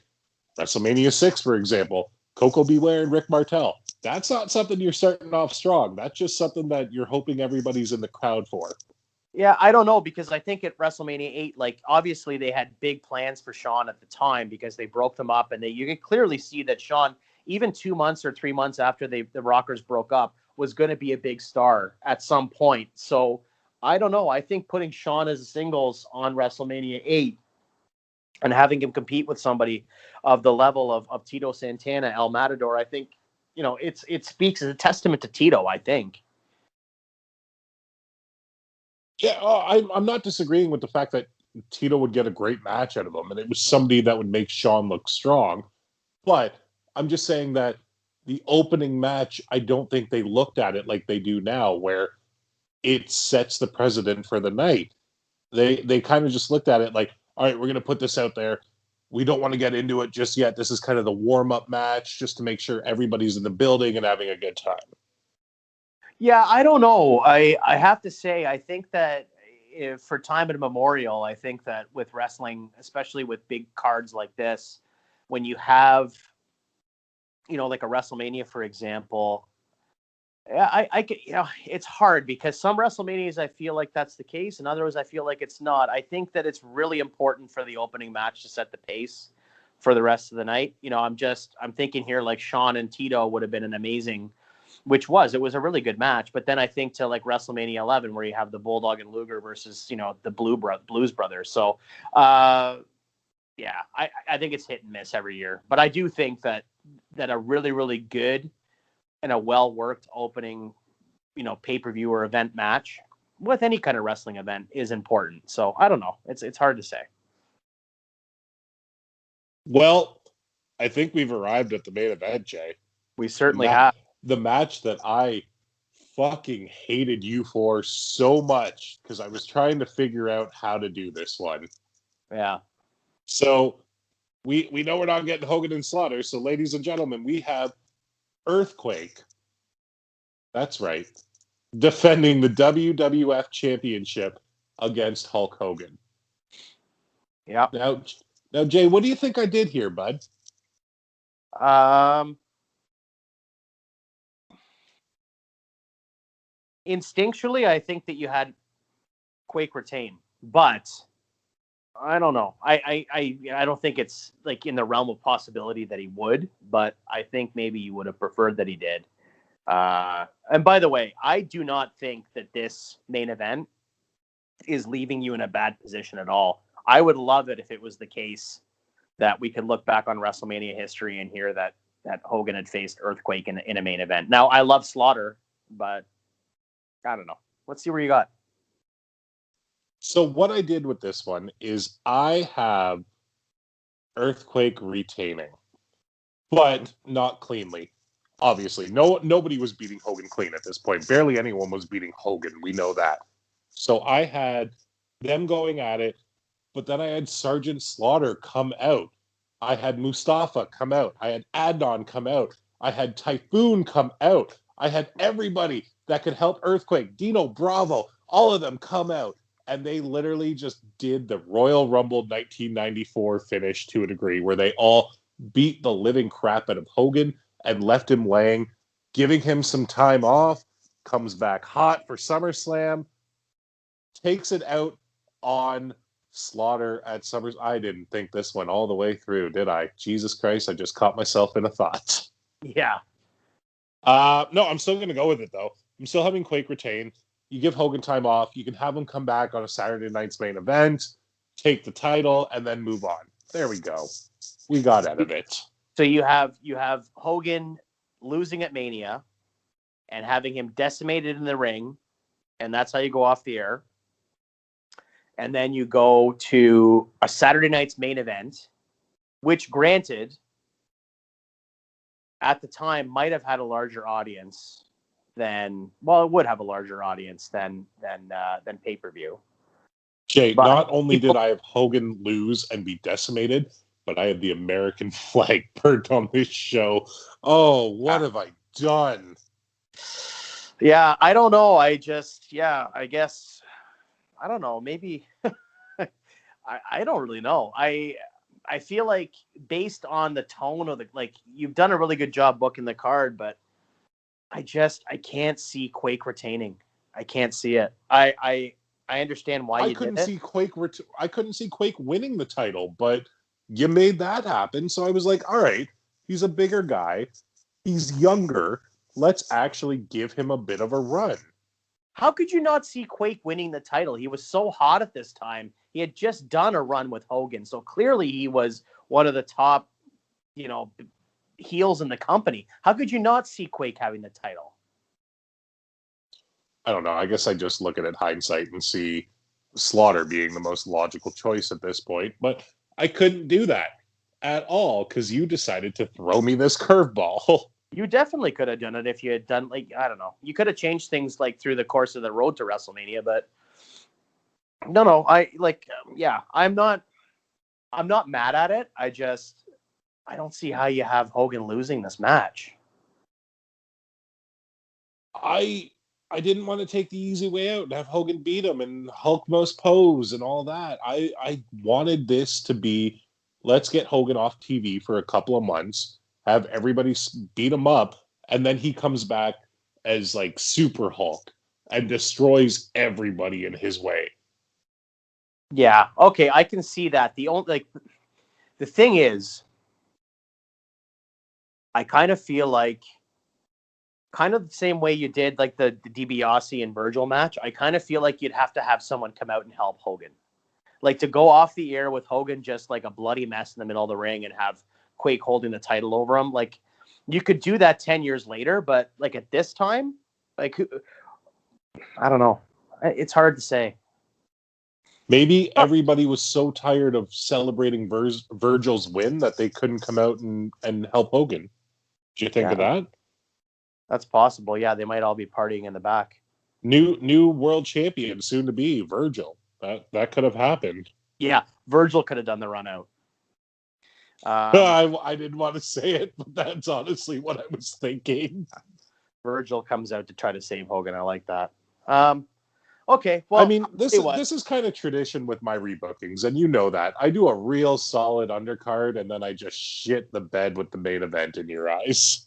WrestleMania 6, for example, Coco Beware and Rick Martel. That's not something you're starting off strong. That's just something that you're hoping everybody's in the crowd for. Yeah, I don't know, because I think at WrestleMania 8, like, obviously they had big plans for Shawn at the time because they broke them up, and you can clearly see that Shawn, even 2 months or 3 months after the Rockers broke up, was going to be a big star at some point. So I don't know. I think putting Shawn as a singles on WrestleMania 8 and having him compete with somebody of the level of Tito Santana, El Matador, I think, it speaks as a testament to Tito, I think. Yeah, I'm not disagreeing with the fact that Tito would get a great match out of him, and it was somebody that would make Shawn look strong. But I'm just saying that the opening match, I don't think they looked at it like they do now, where it sets the precedent for the night. They kind of just looked at it like, all right, we're going to put this out there. We don't want to get into it just yet. This is kind of the warm-up match just to make sure everybody's in the building and having a good time. Yeah, I don't know. I have to say, I think that for time immemorial, I think that with wrestling, especially with big cards like this, when you have, like a WrestleMania, for example, I could, it's hard because some WrestleManias I feel like that's the case, and others I feel like it's not. I think that it's really important for the opening match to set the pace for the rest of the night. I'm thinking here like Shawn and Tito would have been an amazing, it was a really good match. But then I think to like WrestleMania 11, where you have the Bulldog and Luger versus, the Blues Brothers. So, I think it's hit and miss every year. But I do think that a really, really good and a well-worked opening, pay-per-view or event match with any kind of wrestling event is important. So I don't know. It's hard to say. Well, I think we've arrived at the main event, Jay. We certainly have. The match that I fucking hated you for so much because I was trying to figure out how to do this one. Yeah. So we know we're not getting Hogan and Slaughter. So, ladies and gentlemen, we have Earthquake. That's right. Defending the WWF Championship against Hulk Hogan. Yeah. Now, Jay, what do you think I did here, bud? Instinctually, I think that you had Quake retain, but I don't know. I don't think it's like in the realm of possibility that he would, but I think maybe you would have preferred that he did. And by the way, I do not think that this main event is leaving you in a bad position at all. I would love it if it was the case that we could look back on WrestleMania history and hear that Hogan had faced Earthquake in a main event. Now, I love Slaughter, but I don't know. Let's see where you got. So what I did with this one is I have Earthquake retaining, but not cleanly. Obviously, nobody was beating Hogan clean at this point. Barely anyone was beating Hogan. We know that. So I had them going at it, but then I had Sergeant Slaughter come out. I had Mustafa come out. I had Adnan come out. I had Typhoon come out. I had everybody that could help Earthquake, Dino Bravo, all of them come out. And they literally just did the Royal Rumble 1994 finish to a degree where they all beat the living crap out of Hogan and left him laying, giving him some time off, comes back hot for SummerSlam, takes it out on Slaughter at Summers. I didn't think this one all the way through, did I? Jesus Christ, I just caught myself in a thought. Yeah. No, I'm still going to go with it, though. I'm still having Quake retain. You give Hogan time off. You can have him come back on a Saturday night's main event, take the title, and then move on. There we go. We got out of it. So you have Hogan losing at Mania and having him decimated in the ring, and that's how you go off the air. And then you go to a Saturday night's main event, which, granted, at the time might have had a larger audience than, well, it would have a larger audience than pay-per-view. Jay, But not only did I have Hogan lose and be decimated, but I had the American flag burnt on this show. Oh, what have I done? Yeah, I don't know. I guess, I don't know. Maybe I don't really know. I feel like based on the tone of you've done a really good job booking the card, but I can't see Quake retaining. I can't see it. I understand why you couldn't did see Quake. I couldn't see Quake winning the title, but you made that happen. So I was like, all right, he's a bigger guy. He's younger. Let's actually give him a bit of a run. How could you not see Quake winning the title? He was so hot at this time. He had just done a run with Hogan. So clearly he was one of the top, heels in the company. How could you not see Quake having the title? I don't know. I guess I just look at it hindsight and see Slaughter being the most logical choice at this point. But I couldn't do that at all because you decided to throw me this curveball. You definitely could have done it if you had done, I don't know. You could have changed things through the course of the road to WrestleMania, but no. I'm not mad at it. I don't see how you have Hogan losing this match. I didn't want to take the easy way out and have Hogan beat him and Hulk most pose and all that. I wanted this to be, let's get Hogan off TV for a couple of months, have everybody beat him up, and then he comes back as Super Hulk and destroys everybody in his way. Yeah, okay, I can see that. The thing is, I kind of feel kind of the same way you did the DiBiase and Virgil match. I kind of feel like you'd have to have someone come out and help Hogan. To go off the air with Hogan just a bloody mess in the middle of the ring and have Quake holding the title over him. You could do that 10 years later, but at this time, I don't know. It's hard to say. Maybe everybody was so tired of celebrating Virgil's win that they couldn't come out and help Hogan. Do you think of that? That's possible. Yeah, they might all be partying in the back. New world champion, soon to be Virgil. That could have happened. Yeah, Virgil could have done the run out. I didn't want to say it, but that's honestly what I was thinking. Virgil comes out to try to save Hogan. I like that. Okay, I well, mean, I'll this tell you what. this is kind of tradition with my rebookings, and you know that. I do a real solid undercard, and then I just shit the bed with the main event in your eyes.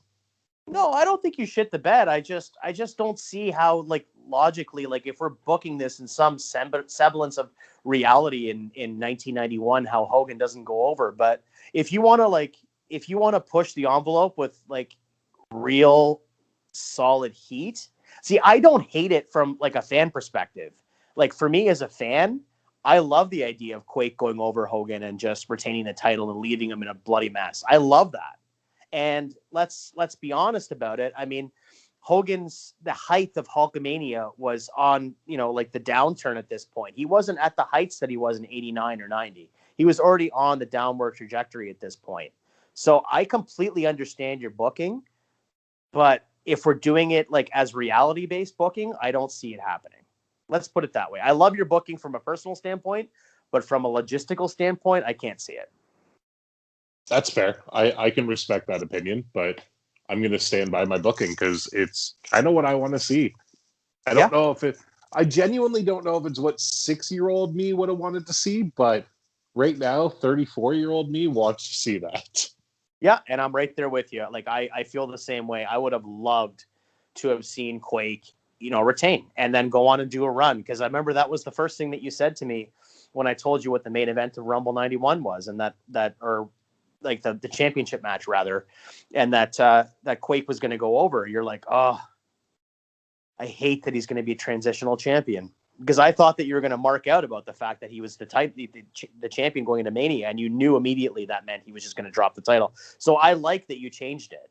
No, I don't think you shit the bed. I just don't see how, like, logically, like, if we're booking this in some semblance of reality in 1991, how Hogan doesn't go over. But if you want to, like, if you want to push the envelope with, like, real solid heat, see, I don't hate it from, like, a fan perspective. Like, for me as a fan, I love the idea of Quake going over Hogan and just retaining the title and leaving him in a bloody mess. I love that. And let's be honest about it. I mean, the height of Hulkamania was on, like, the downturn at this point. He wasn't at the heights that he was in 89 or 90. He was already on the downward trajectory at this point. So I completely understand your booking, but if we're doing it, like, as reality-based booking, I don't see it happening. Let's put it that way. I love your booking from a personal standpoint, but from a logistical standpoint, I can't see it. That's fair. I can respect that opinion, but I'm going to stand by my booking because it's kind of what I want to see. I don't know if it. I genuinely don't know if it's what 6-year-old me would have wanted to see, but right now, 34-year-old me wants to see that. Yeah, and I'm right there with you. Like, I feel the same way. I would have loved to have seen Quake, retain and then go on and do a run, because I remember that was the first thing that you said to me when I told you what the main event of Rumble 91 was, and that or like the championship match rather, and that Quake was going to go over. You're like, oh, I hate that he's going to be a transitional champion, because I thought that you were going to mark out about the fact that he was the champion going into Mania, and you knew immediately that meant he was just going to drop the title. So I like that you changed it,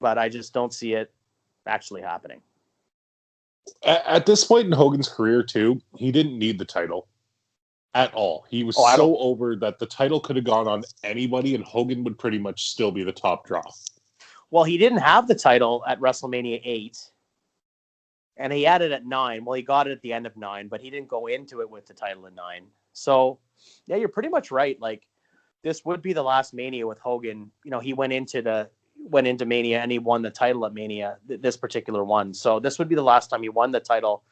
but I just don't see it actually happening. At this point in Hogan's career, too, he didn't need the title at all. He was so over that the title could have gone on anybody, and Hogan would pretty much still be the top draw. Well, he didn't have the title at WrestleMania 8. And he had it at 9. Well, he got it at the end of 9, but he didn't go into it with the title at 9. So, yeah, you're pretty much right. Like, this would be the last Mania with Hogan. He went into Mania and he won the title at Mania, this particular one. So this would be the last time he won the title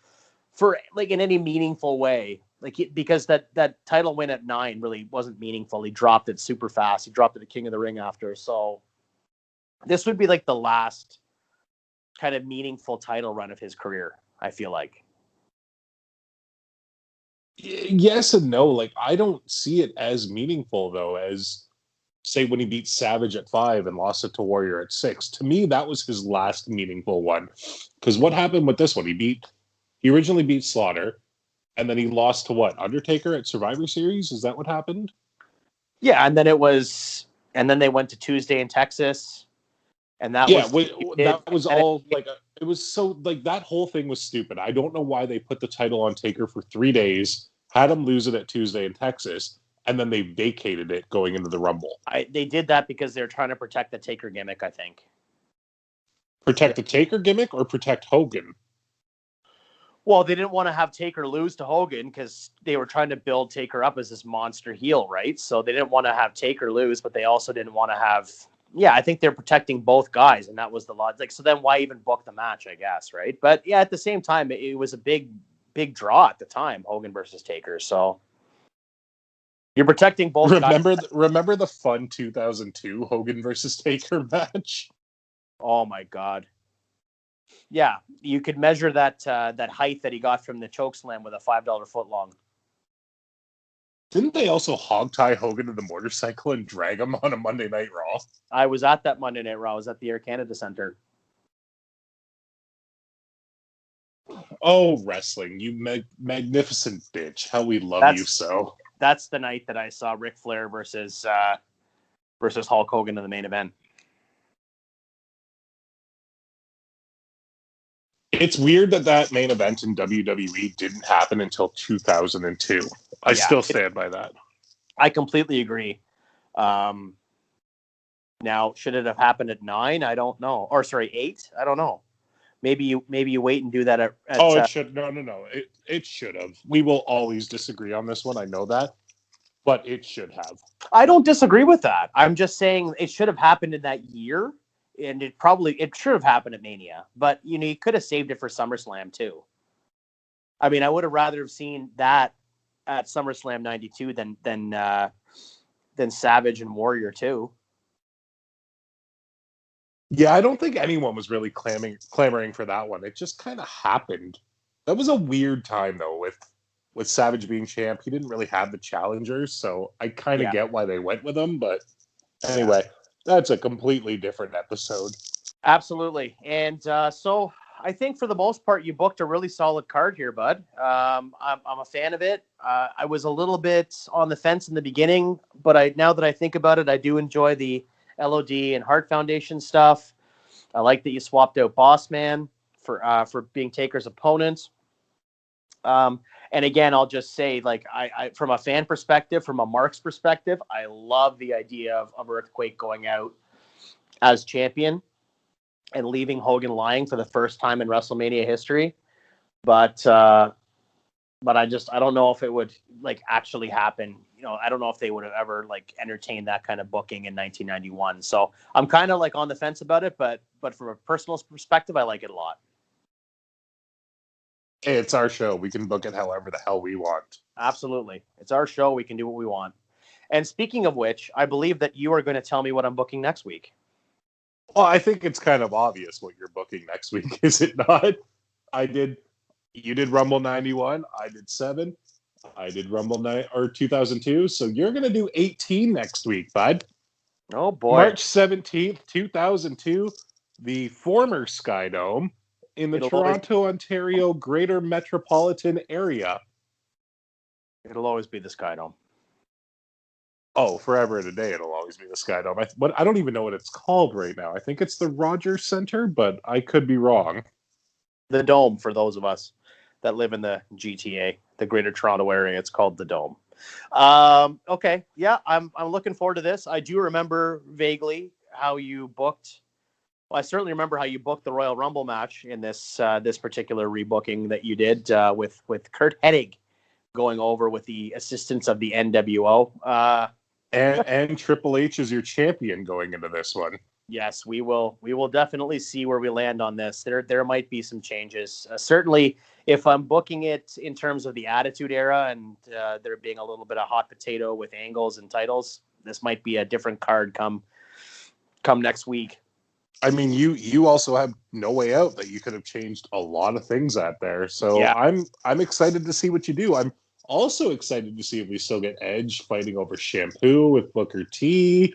for, like, in any meaningful way. Like, because that title win at 9 really wasn't meaningful. He dropped it super fast. He dropped it at King of the Ring after. So this would be like the last kind of meaningful title run of his career, I feel like. Yes and no. Like, I don't see it as meaningful, though, as, say, when he beat Savage at 5 and lost it to Warrior at 6. To me, that was his last meaningful one. Because what happened with this one? He originally beat Slaughter, and then he lost to what? Undertaker at Survivor Series? Is that what happened? Yeah, and then they went to Tuesday in Texas. And that was all like, it was so, like, that whole thing was stupid. I don't know why they put the title on Taker for 3 days, had him lose it at Tuesday in Texas, and then they vacated it going into the Rumble. They did that because they're trying to protect the Taker gimmick, I think. Protect the Taker gimmick or protect Hogan? Well, they didn't want to have Taker lose to Hogan because they were trying to build Taker up as this monster heel, right? So they didn't want to have Taker lose, but they also didn't want to have... Yeah, I think they're protecting both guys, and that was the logic. Like, so then why even book the match, I guess, right? But yeah, at the same time, it was a big draw at the time, Hogan versus Taker. So you're protecting both guys. Remember the fun 2002 Hogan versus Taker match? Oh my God. Yeah, you could measure that height that he got from the chokeslam with a $5 footlong. Didn't they also hog-tie Hogan to the motorcycle and drag him on a Monday Night Raw? I was at that Monday Night Raw. I was at the Air Canada Centre. Oh, wrestling, you magnificent bitch. How we love you so. That's the night that I saw Ric Flair versus Hulk Hogan in the main event. It's weird that main event in WWE didn't happen until 2002. I still stand by that. I completely agree. Now, should it have happened at 9? I don't know. Or sorry, 8? I don't know. Maybe you wait and do that at it should. No. It should have. We will always disagree on this one. I know that. But it should have. I don't disagree with that. I'm just saying it should have happened in that year. And it should have happened at Mania, but you could have saved it for SummerSlam too. I mean, I would have rather have seen that at SummerSlam '92 than Savage and Warrior 2. Yeah, I don't think anyone was really clamoring for that one. It just kind of happened. That was a weird time though, with Savage being champ. He didn't really have the challengers, so I kind of Yeah. get why they went with him. But anyway, that's a completely different episode. Absolutely. And so I think for the most part, you booked a really solid card here, bud. I'm a fan of it. I was a little bit on the fence in the beginning, but now that I think about it, I do enjoy the LOD and Heart Foundation stuff. I like that you swapped out Boss Man for being Taker's opponent. And again, I'll just say, like, I from a fan perspective, from a Mark's perspective, I love the idea of Earthquake going out as champion and leaving Hogan lying for the first time in WrestleMania history. But I don't know if it would like actually happen. You know, I don't know if they would have ever like entertained that kind of booking in 1991. So I'm kind of like on the fence about it, but from a personal perspective, I like it a lot. Hey, it's our show. We can book it however the hell we want. Absolutely. It's our show. We can do what we want. And speaking of which, I believe that you are going to tell me what I'm booking next week. Well, I think it's kind of obvious what you're booking next week, is it not? You did Rumble 91, I did 7. I did Rumble 2002, so you're going to do 18 next week, bud. Oh boy. March 17th, 2002, the former Sky Dome in the Toronto, Ontario Greater Metropolitan Area. It'll always be the Sky Dome. Oh, forever and a day, it'll always be the Sky Dome. I don't even know what it's called right now. I think it's the Rogers Center, but I could be wrong. The Dome, for those of us that live in the GTA, the Greater Toronto Area, it's called the Dome. Okay, yeah, I'm looking forward to this. I do remember vaguely how you booked. Well, I certainly remember how you booked the Royal Rumble match in this particular rebooking that you did with Kurt Hennig going over with the assistance of the NWO. And Triple H is your champion going into this one. Yes, we will definitely see where we land on this. There might be some changes. Certainly, if I'm booking it in terms of the Attitude Era and there being a little bit of hot potato with angles and titles, this might be a different card come next week. I mean, you also have No Way Out that you could have changed a lot of things at there. So yeah. I'm excited to see what you do. I'm also excited to see if we still get Edge fighting over Shampoo with Booker T.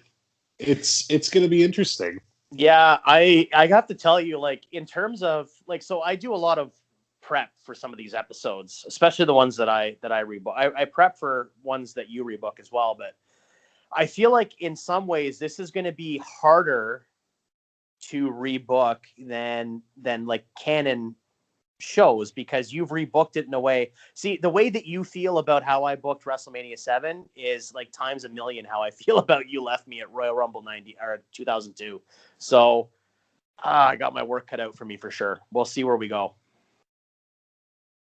It's going to be interesting. Yeah, I have to tell you, like, in terms of like, so I do a lot of prep for some of these episodes, especially the ones that I rebook. I prep for ones that you rebook as well, but I feel like in some ways this is going to be harder to rebook than like canon shows, because you've rebooked it in a way. See, the way that you feel about how I booked WrestleMania 7 is like times a million how I feel about You Left Me at Royal Rumble 2002. So I got my work cut out for me for sure. We'll see where we go.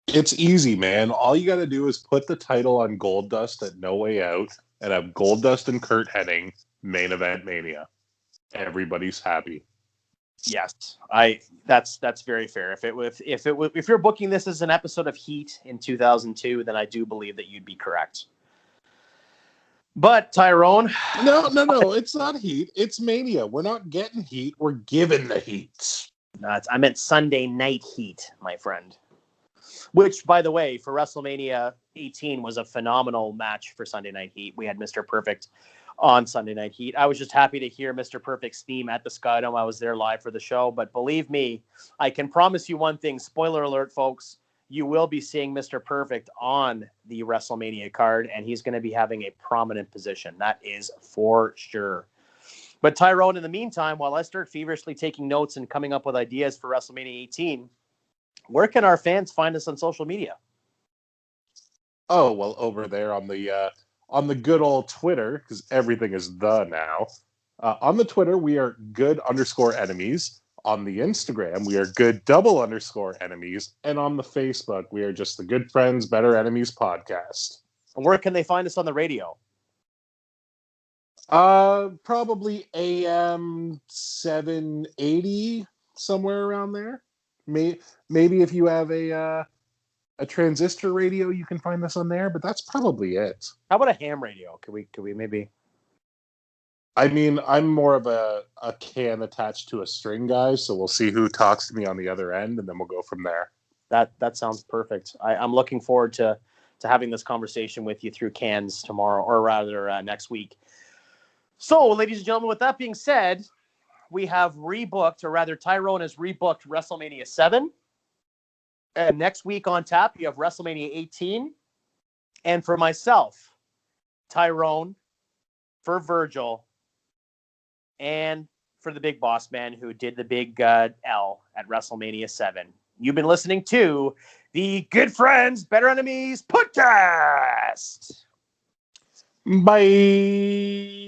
It's easy, man. All you got to do is put the title on Goldust at No Way Out and have Goldust and Kurt Hennig main event Mania. Everybody's happy. Yes, that's very fair. If you're booking this as an episode of Heat in 2002, then I do believe that you'd be correct. But Tyrone, no, it's not Heat. It's Mania. We're not getting Heat. We're given the Heat. I meant Sunday Night Heat, my friend. Which, by the way, for WrestleMania 18 was a phenomenal match for Sunday Night Heat. We had Mr. Perfect on Sunday Night Heat. I was just happy to hear Mr. Perfect's theme at the Sky Dome. I was there live for the show, but believe me, I can promise you one thing. Spoiler alert, folks. You will be seeing Mr. Perfect on the WrestleMania card, and he's going to be having a prominent position. That is for sure. But Tyrone, in the meantime, while I start feverishly taking notes and coming up with ideas for WrestleMania 18, where can our fans find us on social media? Oh, well, over there on the good old Twitter, because everything is the now. On the Twitter, we are good_enemies. On the Instagram, we are good_enemies. And on the Facebook, we are just the Good Friends, Better Enemies podcast. And where can they find us on the radio? Probably AM 780, somewhere around there. Maybe if you have a a transistor radio, you can find us on there, but that's probably it. How about a ham radio? Could we maybe? I mean, I'm more of a can attached to a string guy, so we'll see who talks to me on the other end, and then we'll go from there. That sounds perfect. I'm looking forward to having this conversation with you through cans tomorrow, or rather next week. So, ladies and gentlemen, with that being said, we have rebooked, or rather Tyrone has rebooked WrestleMania VII. And next week on tap, you have WrestleMania 18. And for myself, Tyrone, for Virgil, and for the big boss man who did the big L at WrestleMania 7. You've been listening to the Good Friends, Better Enemies podcast. Bye.